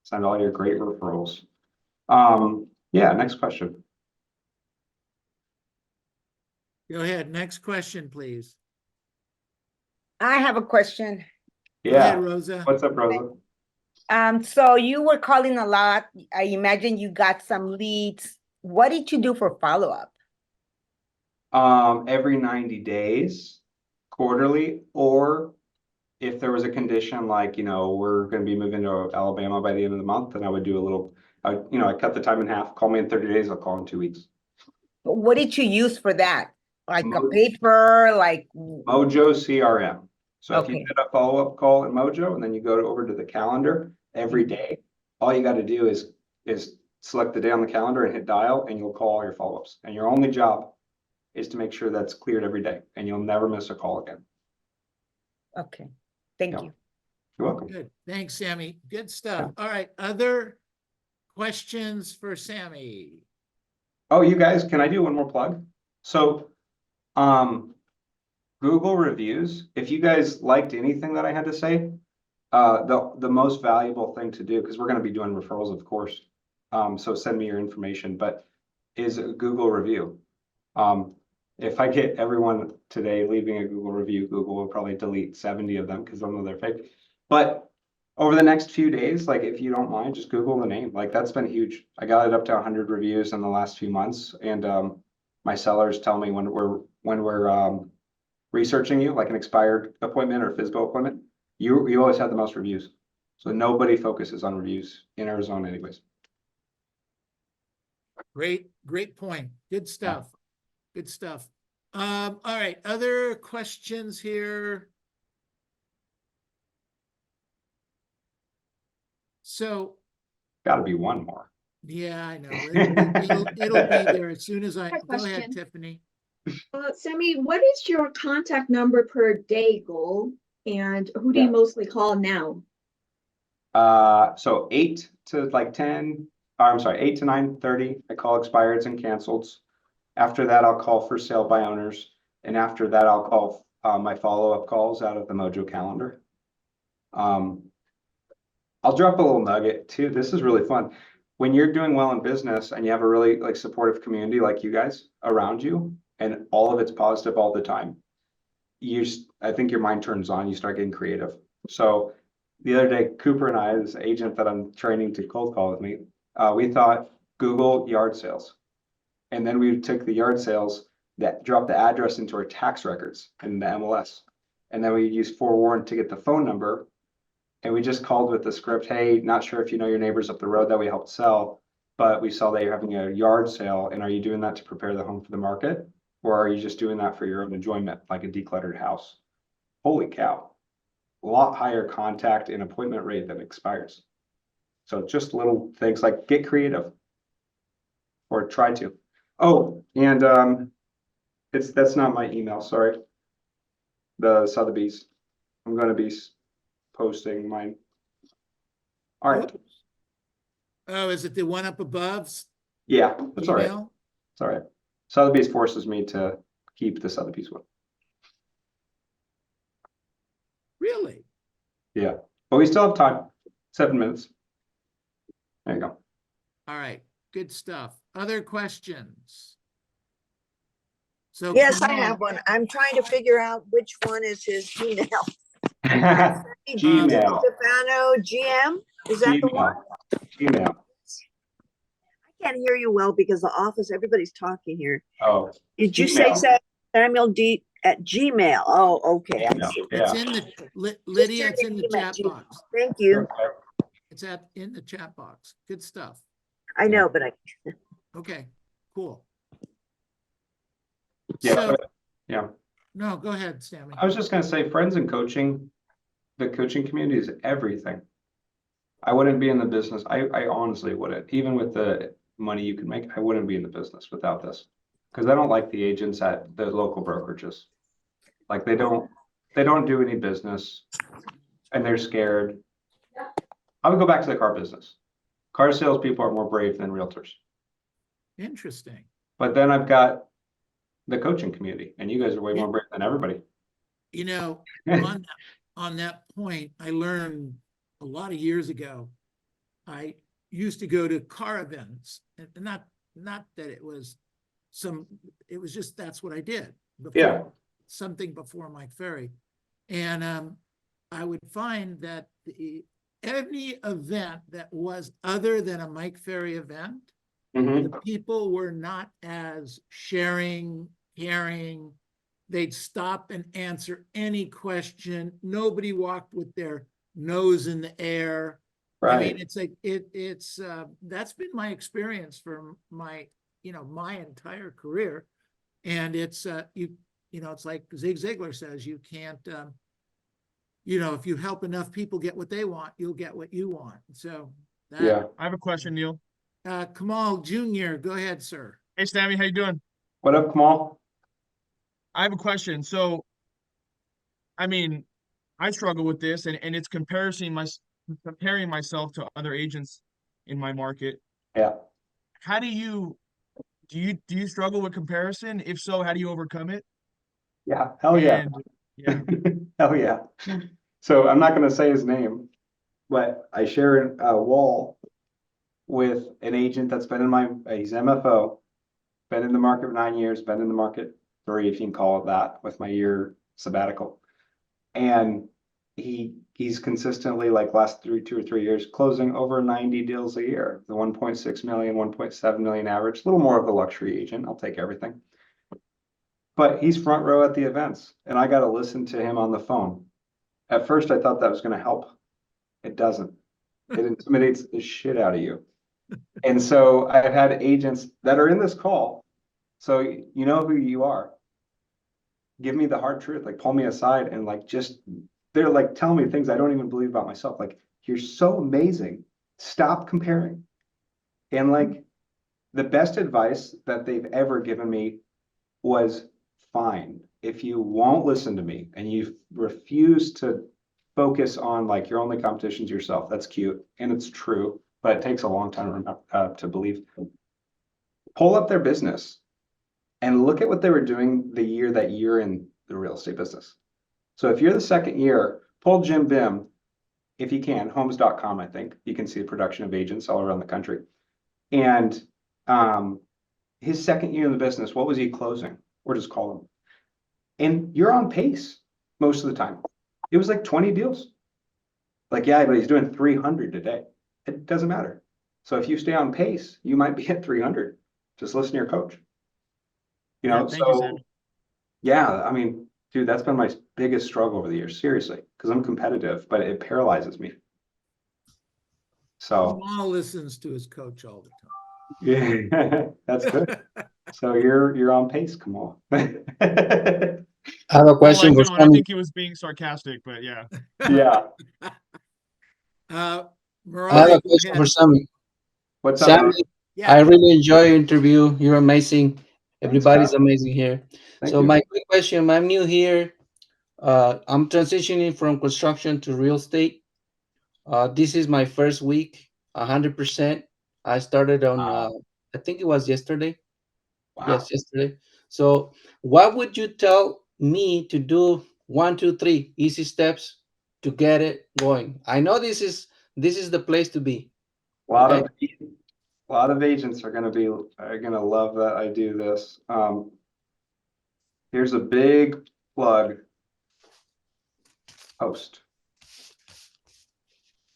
[SPEAKER 1] Send all your great referrals. Yeah, next question.
[SPEAKER 2] Go ahead. Next question, please.
[SPEAKER 7] I have a question.
[SPEAKER 2] Go ahead,
[SPEAKER 1] Yeah.
[SPEAKER 2] Rosa.
[SPEAKER 1] What's up, Rosa?
[SPEAKER 7] So you were calling a lot. I imagine you got some leads. What did you do for follow-up?
[SPEAKER 1] Every 90 days, quarterly, or if there was a condition like, we're going to be moving to Alabama by the end of the month, then I would do a little, I cut the time in half. Call me in 30 days, I'll call in 2 weeks.
[SPEAKER 7] What did you use for that? Like a
[SPEAKER 1] Mo-
[SPEAKER 7] paper, like,
[SPEAKER 1] Mojo CRM. So if you
[SPEAKER 7] Okay.
[SPEAKER 1] get a follow-up call in Mojo and then you go over to the calendar every day, all you got to do is select the day on the calendar and hit dial, and you'll call all your follow-ups. And your only job is to make sure that's cleared every day, and you'll never miss a call again.
[SPEAKER 7] okay, thank
[SPEAKER 1] Yeah.
[SPEAKER 7] you.
[SPEAKER 1] You're welcome.
[SPEAKER 2] Good. Thanks, Sammy. Good stuff. All right. Other questions for Sammy?
[SPEAKER 1] Oh, you guys, can I do one more plug? So, Google reviews, if you guys liked anything that I had to say, the most valuable thing to do, because we're going to be doing referrals, of course. So send me your information, but is a Google review. If I get everyone today leaving a Google review, Google will probably delete 70 of them because they'll know they're fake. But over the next few days, like if you don't mind, just Google the name. Like that's been huge. I got it up to 100 reviews in the last few months, and my sellers tell me when we're researching you, like an expired appointment or physical appointment, you always have the most reviews. So nobody focuses on reviews in Arizona, anyways.
[SPEAKER 2] Great point. Good stuff. Good stuff. All right. Other questions here? So,
[SPEAKER 1] Got to be one more.
[SPEAKER 2] yeah, I know. It'll be there as soon as
[SPEAKER 3] Quick
[SPEAKER 2] go ahead,
[SPEAKER 3] question.
[SPEAKER 2] Tiffany.
[SPEAKER 3] Sammy, what is your contact number per day goal? And who do you
[SPEAKER 1] Yeah.
[SPEAKER 3] mostly call now?
[SPEAKER 1] So 8 to like 10, I'm sorry, 8 to 9:30, I call expireds and canceleds. After that, I'll call for sale by owners. And after that, I'll call my follow-up calls out of the Mojo calendar. I'll drop a little nugget too. This is really fun. When you're doing well in business and you have a really like supportive community like you guys around you, and all of it's positive all the time, I think your mind turns on, you start getting creative. So the other day, Cooper and I, this agent that I'm training to cold call with me, we thought Google yard sales. And then we took the yard sales that dropped the address into our tax records in the MLS. And then we used Forewarn to get the phone number. And we just called with the script, hey, not sure if you know your neighbors up the road that we helped sell, but we saw that you're having a yard sale. And are you doing that to prepare the home for the market? Or are you just doing that for your own enjoyment, like a decluttered house? Holy cow. A lot higher contact and appointment rate than expires. So just little things like get creative or try to. Oh, and that's not my email, sorry. The Sotheby's. I'm going to be posting mine. All right.
[SPEAKER 2] Oh, is it the one up above?
[SPEAKER 1] Yeah, that's all right.
[SPEAKER 2] Email?
[SPEAKER 1] It's all right. Sotheby's forces me to keep the Sotheby's one.
[SPEAKER 2] Really?
[SPEAKER 1] Yeah, but we still have time. 7 minutes. There you go.
[SPEAKER 2] All right. Good stuff. Other questions? So
[SPEAKER 8] Yes, I
[SPEAKER 2] come
[SPEAKER 8] have
[SPEAKER 2] on.
[SPEAKER 8] one. I'm trying to figure out which one is his Gmail.
[SPEAKER 1] Gmail.
[SPEAKER 8] DeStefano GM, is that the one?
[SPEAKER 1] Gmail.
[SPEAKER 8] I can't hear you well because the office, everybody's talking here.
[SPEAKER 1] Oh,
[SPEAKER 8] Did you
[SPEAKER 1] Gmail.
[SPEAKER 8] say Samuel D at Gmail? Oh, okay. I see.
[SPEAKER 2] It's
[SPEAKER 1] Yeah.
[SPEAKER 2] in the Lydia, it's in the
[SPEAKER 8] Just
[SPEAKER 2] chat
[SPEAKER 8] send an
[SPEAKER 2] box.
[SPEAKER 8] Thank you.
[SPEAKER 2] It's in the chat box. Good stuff.
[SPEAKER 8] I know, but I,
[SPEAKER 2] Okay, cool.
[SPEAKER 1] Yeah.
[SPEAKER 2] So,
[SPEAKER 1] Yeah.
[SPEAKER 2] no, go ahead, Sammy.
[SPEAKER 1] I was just going to say, friends and coaching, the coaching community is everything. I wouldn't be in the business. I honestly wouldn't. Even with the money you can make, I wouldn't be in the business without this. Because I don't like the agents at the local brokerages. Like they don't do any business and they're scared. I would go back to the car business. Car salespeople are more brave than realtors.
[SPEAKER 2] Interesting.
[SPEAKER 1] But then I've got the coaching community, and you guys are way more brave than everybody.
[SPEAKER 2] You know, on that point, I learned a lot of years ago. I used to go to car events, and not that it was it was just that's what I did before,
[SPEAKER 1] Yeah.
[SPEAKER 2] something before Mike Ferry. And I would find that any event that was other than a Mike Ferry event, the people were not as sharing, caring. They'd stop and answer any question. Nobody walked with their nose in the air. I mean, it's like it's that's been my experience for my my entire career, and it's it's like Zig Ziglar says, you can't if you help enough people get what they want, you'll get what you want. So
[SPEAKER 1] Yeah.
[SPEAKER 9] I have a question, Neil.
[SPEAKER 2] Kamal Jr., go ahead, sir.
[SPEAKER 9] Hey, Sammy, how you doing?
[SPEAKER 1] What up, Kamal?
[SPEAKER 9] I have a question. So, I mean, I struggle with this, and it's comparing myself to other agents in my market.
[SPEAKER 1] Yeah.
[SPEAKER 9] How do you struggle with comparison? If so, how do you overcome it?
[SPEAKER 1] Yeah. Hell yeah.
[SPEAKER 9] And, yeah.
[SPEAKER 1] Hell yeah. So I'm not going to say his name, but I share a wall with an agent that's been in he's MFO, been in the market for 9 years, been in the market 3, if you can call it that, with my year sabbatical. And he's consistently, like last 2 or 3 years, closing over 90 deals a year, the 1.6 million, 1.7 million average, a little more of the luxury agent. I'll take everything. But he's front row at the events, and I got to listen to him on the phone. At first, I thought that was going to help. It doesn't. It intimidates the shit out of you. And so I've had agents that are in this call. So you know who you are. Give me the hard truth, like pull me aside and like they're like telling me things I don't even believe about myself. Like, you're so amazing. Stop comparing. And like the best advice that they've ever given me was, fine, if you won't listen to me and you refuse to focus on like your only competition's yourself, that's cute and it's true, but it takes a long time to believe. Pull up their business and look at what they were doing the year that you're in the real estate business. So if you're the second year, pull Jim Bim, if you can, homes.com, I think. You can see a production of agents all around the country. And his second year in the business, what was he closing? Or just call him. And you're on pace most of the time. It was like 20 deals. Like, yeah, but he's doing 300 today. It doesn't matter. So if you stay on pace, you might be at 300. Just listen to your coach.
[SPEAKER 9] Thank you, Sammy.
[SPEAKER 1] Yeah, I mean, dude, that's been my biggest struggle over the years, seriously, because I'm competitive, but it paralyzes me. So
[SPEAKER 2] Kamal listens to his coach all the time.
[SPEAKER 1] yeah, that's good. So you're on pace, Kamal.
[SPEAKER 10] I have a question for
[SPEAKER 9] I
[SPEAKER 10] Sammy.
[SPEAKER 9] think he was being sarcastic, but yeah.
[SPEAKER 1] Yeah.
[SPEAKER 10] I
[SPEAKER 2] Marali,
[SPEAKER 10] have a question for Sammy.
[SPEAKER 1] What's up,
[SPEAKER 10] Sammy,
[SPEAKER 1] Mark?
[SPEAKER 2] yeah.
[SPEAKER 10] I really enjoy your interview. You're amazing. Everybody's
[SPEAKER 1] Scott.
[SPEAKER 10] amazing here.
[SPEAKER 1] Thank
[SPEAKER 10] So
[SPEAKER 1] you.
[SPEAKER 10] my quick question, I'm new here. I'm transitioning from construction to real estate. This is my first week, 100%. I started on, I think it was yesterday.
[SPEAKER 1] Wow.
[SPEAKER 10] Yes, yesterday. So what would you tell me to do? 1, 2, 3 easy steps to get it going. I know this is the place to be.
[SPEAKER 1] A lot
[SPEAKER 10] Okay?
[SPEAKER 1] of agents are gonna love that I do this. Here's a big plug. Post.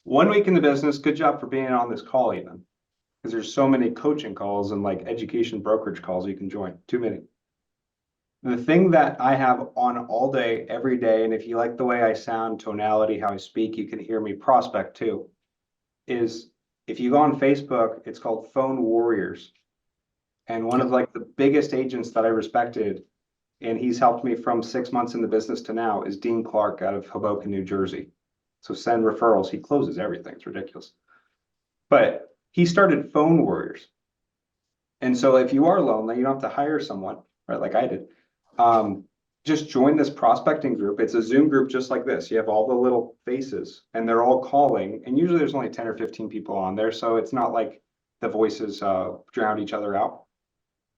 [SPEAKER 1] 1 week in the business. Good job for being on this call, even, because there's so many coaching calls and like education brokerage calls you can join. Too many. The thing that I have on all day, every day, and if you like the way I sound, tonality, how I speak, you can hear me prospect too, is if you go on Facebook, it's called Phone Warriors. And one of like the biggest agents that I respected, and he's helped me from 6 months in the business to now, is Dean Clark out of Hoboken, New Jersey. So send referrals. He closes everything. It's ridiculous. But he started Phone Warriors. And so if you are lonely, you don't have to hire someone, right? Like I did. Just join this prospecting group. It's a Zoom group just like this. You have all the little faces and they're all calling. And usually there's only 10 or 15 people on there. So it's not like the voices drown each other out.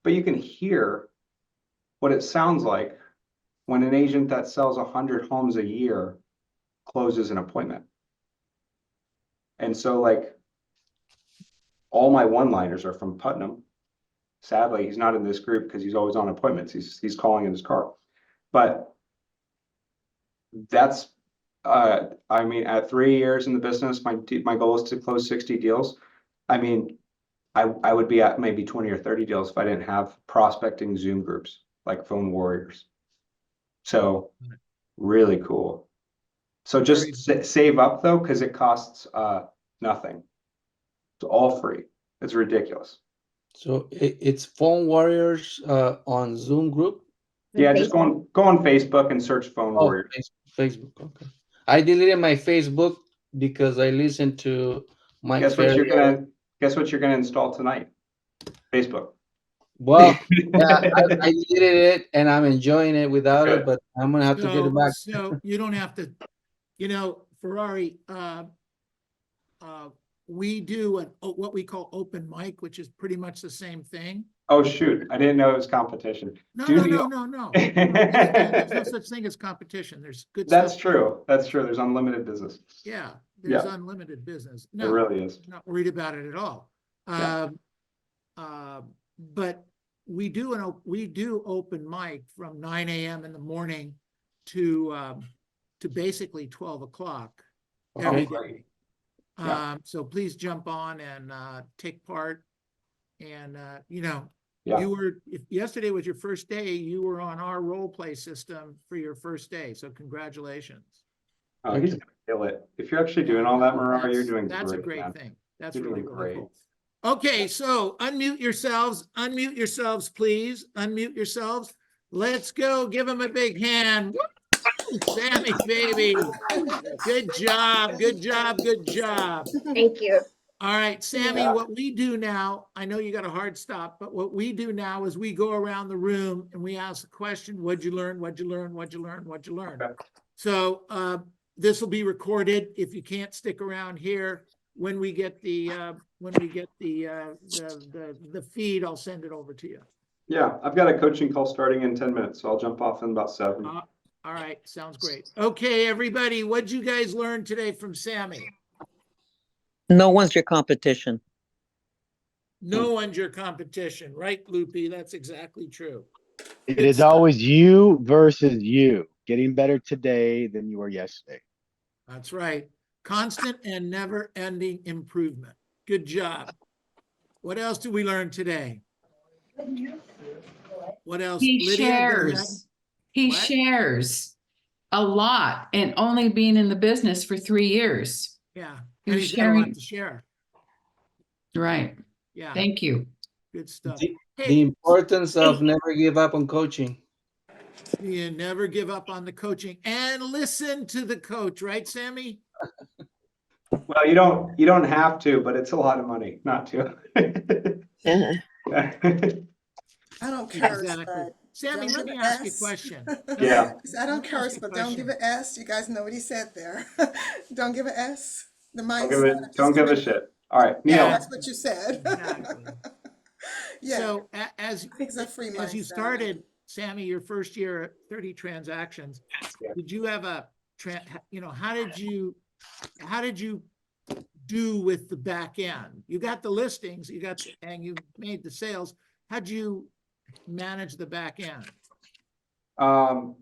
[SPEAKER 1] But you can hear what it sounds like when an agent that sells 100 homes a year closes an appointment. And so like all my one-liners are from Putnam. Sadly, he's not in this group because he's always on appointments. He's calling in his car. But That's, I mean, at 3 years in the business, my goal is to close 60 deals. I mean, I would be at maybe 20 or 30 deals if I didn't have prospecting Zoom groups like Phone Warriors. So really cool. So just save up though, because it costs nothing. It's all free. It's ridiculous.
[SPEAKER 10] So it's Phone Warriors on Zoom group?
[SPEAKER 1] Yeah, just go on Facebook and search Phone
[SPEAKER 10] Oh,
[SPEAKER 1] Warriors.
[SPEAKER 10] Facebook. Okay. I deleted my Facebook because I listened to Mike
[SPEAKER 1] Guess what you're
[SPEAKER 10] Ferrier.
[SPEAKER 1] gonna install tonight? Facebook.
[SPEAKER 10] Well, yeah, I deleted it and I'm enjoying it without it, but I'm gonna have to get it back.
[SPEAKER 2] So you don't have to, you know, Ferrari, we do what we call open mic, which is pretty much the same thing.
[SPEAKER 1] Oh, shoot. I didn't know it was competition.
[SPEAKER 2] No. There's no such thing as competition. There's good stuff.
[SPEAKER 1] That's true. That's true. There's unlimited business.
[SPEAKER 2] Yeah, there's unlimited business.
[SPEAKER 1] It
[SPEAKER 2] No,
[SPEAKER 1] really is.
[SPEAKER 2] not worried about it at all.
[SPEAKER 1] Yeah.
[SPEAKER 2] But we do open mic from 9 a.m. in the morning to basically 12 o'clock every day. So please jump on and take part. And you know, if yesterday was your first day, you were on our role play system for your first day. So congratulations.
[SPEAKER 1] Oh, he's gonna kill it. If you're actually doing all that, Mariah, you're doing
[SPEAKER 2] That's a
[SPEAKER 1] great,
[SPEAKER 2] great
[SPEAKER 1] man.
[SPEAKER 2] thing. That's
[SPEAKER 1] You're
[SPEAKER 2] really,
[SPEAKER 1] doing
[SPEAKER 2] really
[SPEAKER 1] great.
[SPEAKER 2] cool. Okay, so unmute yourselves, please. Unmute yourselves. Let's go. Give them a big hand. Woo! Sammy, baby. Good job. Good job. Good job.
[SPEAKER 3] Thank you.
[SPEAKER 2] All right, Sammy, what we do now, I know you got a hard stop, but what we do now is we go around the room and we ask the question, what'd you learn? What'd you learn? What'd you learn? What'd you learn?
[SPEAKER 1] Okay.
[SPEAKER 2] So this will be recorded. If you can't stick around here, when we get the feed, I'll send it over to you.
[SPEAKER 1] Yeah, I've got a coaching call starting in 10 minutes, so I'll jump off in about 7.
[SPEAKER 2] All right, sounds great. Okay, everybody, what'd you guys learn today from Sammy?
[SPEAKER 8] No one's your competition.
[SPEAKER 2] No one's your competition, right, Loopy? That's exactly true.
[SPEAKER 4] It is always you versus you. Getting better today than you were yesterday.
[SPEAKER 2] That's right. Constant and never-ending improvement. Good job. What else did we learn today? What else?
[SPEAKER 6] He
[SPEAKER 2] Lydia,
[SPEAKER 6] shares a lot and only being in the business for 3 years.
[SPEAKER 2] Yeah.
[SPEAKER 6] He was
[SPEAKER 2] he's got a lot
[SPEAKER 6] sharing.
[SPEAKER 2] to share.
[SPEAKER 6] Right.
[SPEAKER 2] Yeah.
[SPEAKER 6] Thank you.
[SPEAKER 2] Good stuff.
[SPEAKER 10] The importance of never give up on coaching.
[SPEAKER 2] You never give up on the coaching and listen to the coach, right, Sammy?
[SPEAKER 1] Well, you don't have to, but it's a lot of money not to.
[SPEAKER 5] I don't curse,
[SPEAKER 2] Exactly.
[SPEAKER 5] but
[SPEAKER 2] Sammy,
[SPEAKER 5] don't
[SPEAKER 2] let
[SPEAKER 5] give
[SPEAKER 2] me
[SPEAKER 5] an
[SPEAKER 2] ask you a
[SPEAKER 5] S.
[SPEAKER 2] question.
[SPEAKER 1] Yeah.
[SPEAKER 5] I don't curse, but don't give an S. You guys know what he said there. Don't give an S. The mindset.
[SPEAKER 1] Don't give a shit. All right, Neil.
[SPEAKER 5] Yeah, that's what you said.
[SPEAKER 2] Exactly.
[SPEAKER 5] Yeah.
[SPEAKER 2] So as
[SPEAKER 5] It's a free
[SPEAKER 2] you
[SPEAKER 5] mindset.
[SPEAKER 2] started, Sammy, your first year at 30 transactions, did you have how did you do with the back end? You got the listings, and you made the sales. How'd you manage the back end?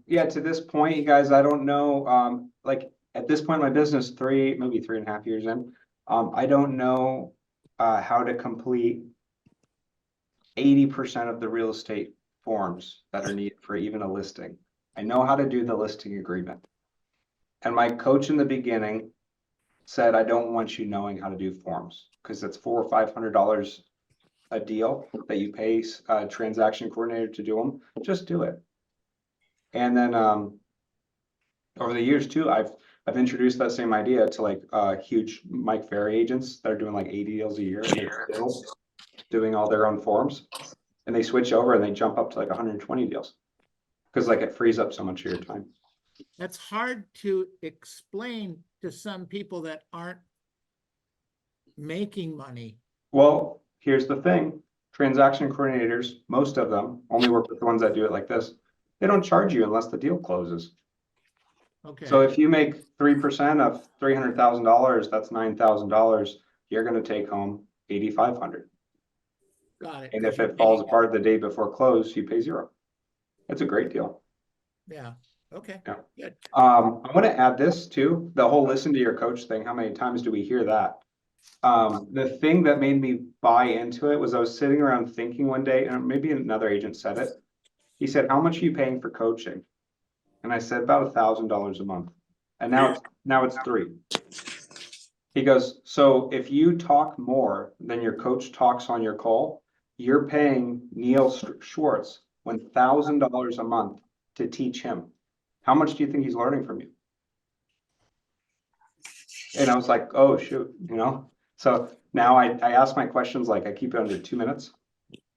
[SPEAKER 1] Yeah, to this point, you guys, I don't know. Like at this point in my business, maybe 3.5 years in, I don't know how to complete 80% of the real estate forms that are needed for even a listing. I know how to do the listing agreement. And my coach in the beginning said, I don't want you knowing how to do forms because it's $400 or $500 a deal that you pay a transaction coordinator to do them. Just do it. And then over the years too, I've introduced that same idea to like huge Mike Ferry agents that are doing like 80 deals a year and they're still doing all their own forms, and they switch over and they jump up to like 120 deals because like it frees up so much of your time.
[SPEAKER 2] That's hard to explain to some people that aren't making money.
[SPEAKER 1] Well, here's the thing. Transaction coordinators, most of them only work with the ones that do it like this. They don't charge you unless the deal closes.
[SPEAKER 2] Okay.
[SPEAKER 1] So if you make 3% of $300,000, that's $9,000. You're going to take home $8,500.
[SPEAKER 2] Got it.
[SPEAKER 1] And if it falls apart the day before close, you pay 0. It's a great deal.
[SPEAKER 2] Yeah. Okay,
[SPEAKER 1] Yeah.
[SPEAKER 2] good.
[SPEAKER 1] I want to add this too, the whole listen to your coach thing. How many times do we hear that? The thing that made me buy into it was I was sitting around thinking one day, and maybe another agent said it. He said, "How much are you paying for coaching?" And I said, "About $1,000 a month." And now it's $3. He goes, "So if you talk more than your coach talks on your call, you're paying Neil Schwartz $1,000 a month to teach him. How much do you think he's learning from you?" And I was like, "Oh, shoot," you know? So now I ask my questions, like I keep it under 2 minutes,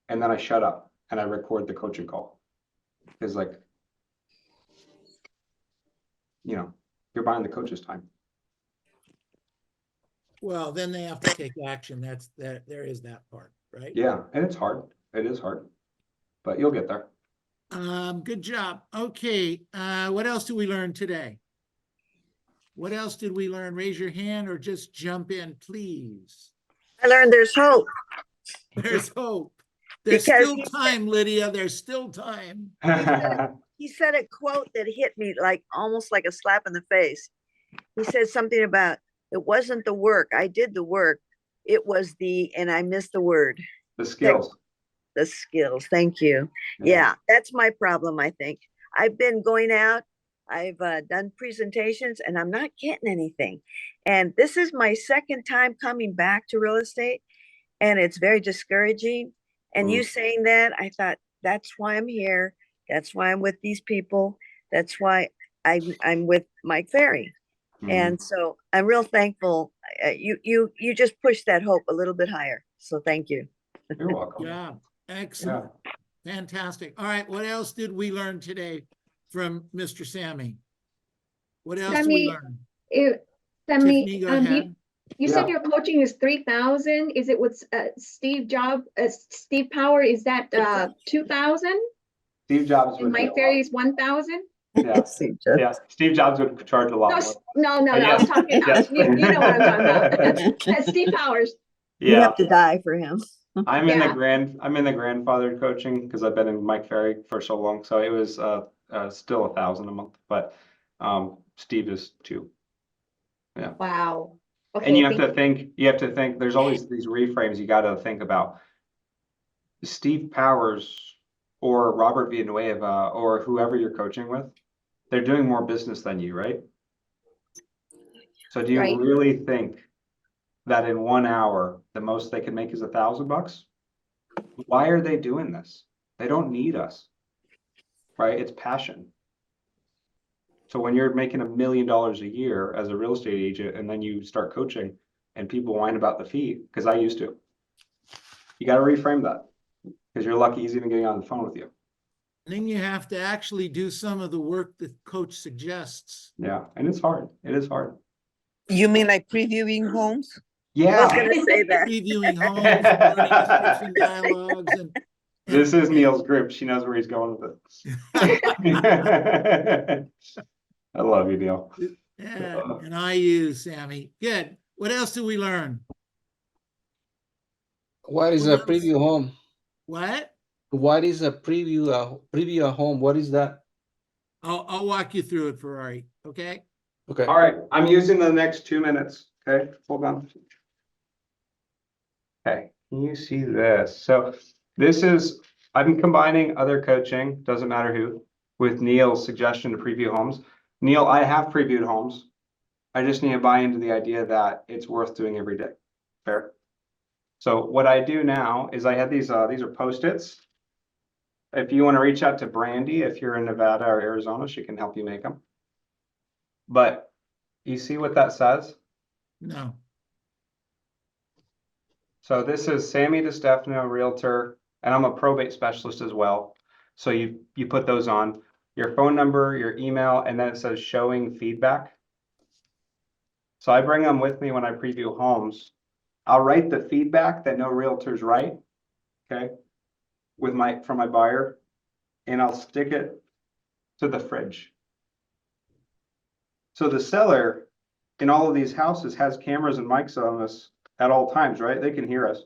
[SPEAKER 1] and then I shut up and I record the coaching call. Because like, you know, you're buying the coach's time.
[SPEAKER 2] Well, then they have to take action. There is that part, right?
[SPEAKER 1] Yeah, and it's hard. It is hard, but you'll get there.
[SPEAKER 2] Good job. Okay, what else did we learn today? What else did we learn? Raise your hand or just jump in, please.
[SPEAKER 8] I learned there's hope.
[SPEAKER 2] There's hope. There's
[SPEAKER 8] Because
[SPEAKER 2] still time, Lydia. There's still time.
[SPEAKER 8] he said a quote that hit me like almost like a slap in the face. He said something about, it wasn't the work. I did the work. It was and I missed the word.
[SPEAKER 1] The skills.
[SPEAKER 8] The skills. Thank you. Yeah, that's my problem, I think. I've been going out. I've done presentations and I'm not getting anything. And this is my second time coming back to real estate. And it's very discouraging. And you saying that, I thought, that's why I'm here. That's why I'm with these people. That's why I'm with Mike Ferry. And so I'm real thankful. You just pushed that hope a little bit higher. So thank you.
[SPEAKER 1] You're welcome.
[SPEAKER 2] Yeah, excellent. Fantastic. All right, what else did we learn today from Mr. Sammy? What else did we learn?
[SPEAKER 3] Sammy,
[SPEAKER 2] Tiffany, go ahead.
[SPEAKER 3] you said your coaching is 3,000. Is it with Steve Power? Is that 2,000?
[SPEAKER 1] Steve Jobs
[SPEAKER 3] And
[SPEAKER 1] would
[SPEAKER 3] Mike Ferry is 1,000?
[SPEAKER 1] Yeah. Yeah, Steve Jobs would charge a lot more.
[SPEAKER 3] No, I was talking about, you know what I'm talking about. Steve Powers.
[SPEAKER 8] You have to die for him.
[SPEAKER 1] I'm in the grandfather coaching because I've been in Mike Ferry for so long. So it was still 1,000 a month, but Steve is 2. Yeah.
[SPEAKER 3] Wow. Okay,
[SPEAKER 1] and you have to think there's always these reframes you got to think about. Steve Powers or Robert Villanueva or whoever you're coaching with, they're doing more business than you, right? So do you really think that in 1 hour, the most they can make is $1,000? Why are they doing this? They don't need us, right? It's passion. So when you're making $1 million a year as a real estate agent, and then you start coaching and people whine about the fee, because I used to, you got to reframe that because you're lucky he's even getting on the phone with you.
[SPEAKER 2] And then you have to actually do some of the work that coach suggests.
[SPEAKER 1] Yeah, and it's hard. It is hard.
[SPEAKER 8] You mean like previewing homes?
[SPEAKER 1] Yeah.
[SPEAKER 8] I was gonna say that.
[SPEAKER 2] Previewing homes, and learning description dialogues, and
[SPEAKER 1] this is Neil's group. She knows where he's going with it. I love you, Neil.
[SPEAKER 2] Yeah, and I use Sammy. Good. What else did we learn?
[SPEAKER 10] What is a preview home?
[SPEAKER 2] What?
[SPEAKER 10] What is a preview a home? What is that?
[SPEAKER 2] I'll walk you through it, Ferrari. Okay.
[SPEAKER 10] Okay.
[SPEAKER 1] All right. I'm using the next 2 minutes. Okay. Hold on. Okay. Can you see this? So this is, I'm combining other coaching, doesn't matter who, with Neil's suggestion to preview homes. Neil, I have previewed homes. I just need to buy into the idea that it's worth doing every day. Fair. So what I do now is I have these are Post-its. If you want to reach out to Brandy, if you're in Nevada or Arizona, she can help you make them. But you see what that says?
[SPEAKER 2] No.
[SPEAKER 1] So this is Sammy DeStefano, realtor, and I'm a probate specialist as well. So you put those on your phone number, your email, and then it says showing feedback. So I bring them with me when I preview homes. I'll write the feedback that no realtors write, okay, from my buyer, and I'll stick it to the fridge. So the seller in all of these houses has cameras and mics on us at all times, right? They can hear us.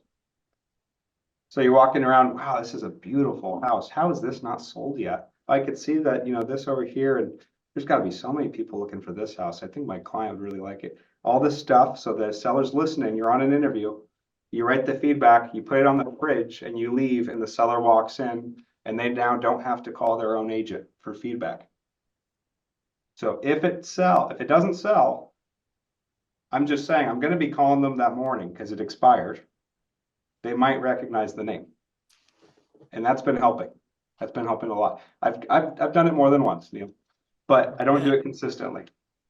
[SPEAKER 1] So you're walking around, wow, this is a beautiful house. How is this not sold yet? I could see that, this over here, and there's gotta be so many people looking for this house. I think my client would really like it. All this stuff, so the seller's listening, you're on an interview. You write the feedback, you put it on the fridge and you leave and the seller walks in and they now don't have to call their own agent for feedback. So if it doesn't sell, I'm just saying, I'm gonna be calling them that morning because it expired. They might recognize the name. And that's been helping. That's been helping a lot. I've done it more than once, Neil, but I don't do it consistently.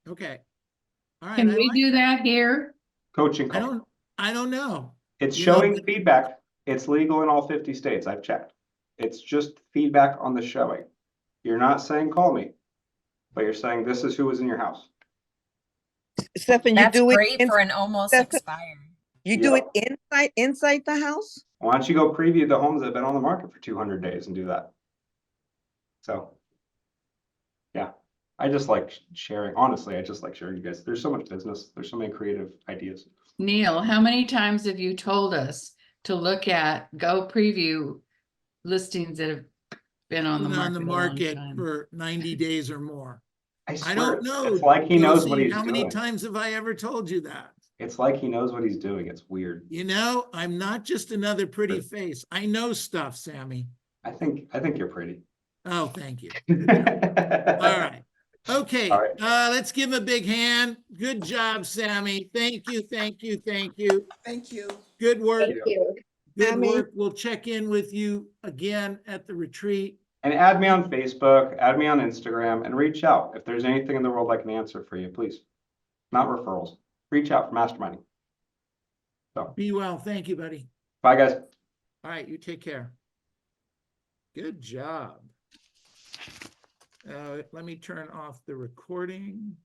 [SPEAKER 2] Okay. All right.
[SPEAKER 6] Can
[SPEAKER 2] I
[SPEAKER 6] we
[SPEAKER 2] like
[SPEAKER 6] do
[SPEAKER 2] that.
[SPEAKER 6] that here?
[SPEAKER 1] Coaching
[SPEAKER 2] I
[SPEAKER 1] call.
[SPEAKER 2] don't know.
[SPEAKER 1] It's
[SPEAKER 2] You know,
[SPEAKER 1] showing feedback. It's legal in all 50 states. I've checked. It's just feedback on the showing. You're not saying call me, but you're saying this is who was in your house.
[SPEAKER 8] Stefan, you
[SPEAKER 11] That's
[SPEAKER 8] do it
[SPEAKER 11] great for an almost
[SPEAKER 8] Stefan,
[SPEAKER 11] expired.
[SPEAKER 8] you do
[SPEAKER 1] Yeah.
[SPEAKER 8] it inside the house?
[SPEAKER 1] Why don't you go preview the homes that have been on the market for 200 days and do that? So, yeah, I just like sharing. Honestly, I just like sharing you guys. There's so much business. There's so many creative ideas.
[SPEAKER 6] Neil, how many times have you told us to look at, go preview listings that have been on the
[SPEAKER 2] been on
[SPEAKER 6] market
[SPEAKER 2] the
[SPEAKER 6] a long
[SPEAKER 2] market
[SPEAKER 6] time?
[SPEAKER 2] for 90 days or more.
[SPEAKER 1] I
[SPEAKER 2] I
[SPEAKER 1] swear,
[SPEAKER 2] don't know.
[SPEAKER 1] it's like he knows what
[SPEAKER 2] Josie,
[SPEAKER 1] he's
[SPEAKER 2] how many
[SPEAKER 1] doing.
[SPEAKER 2] times have I ever told you that?
[SPEAKER 1] It's like he knows what he's doing. It's weird.
[SPEAKER 2] You know, I'm not just another pretty face. I know stuff, Sammy.
[SPEAKER 1] I think you're pretty.
[SPEAKER 2] Oh, thank you. Good job. All right. Okay.
[SPEAKER 1] All right.
[SPEAKER 2] Let's give him a big hand. Good job, Sammy. Thank you. Thank you. Thank you.
[SPEAKER 5] Thank you.
[SPEAKER 2] Good work.
[SPEAKER 3] Thank you.
[SPEAKER 2] Good
[SPEAKER 8] Sammy.
[SPEAKER 2] work. We'll check in with you again at the retreat.
[SPEAKER 1] And add me on Facebook, add me on Instagram, and reach out. If there's anything in the world I can answer for you, please. Not referrals. Reach out for masterminding. So,
[SPEAKER 2] Be well. Thank you, buddy.
[SPEAKER 1] bye, guys.
[SPEAKER 2] All right. You take care. Good job. Let me turn off the recording.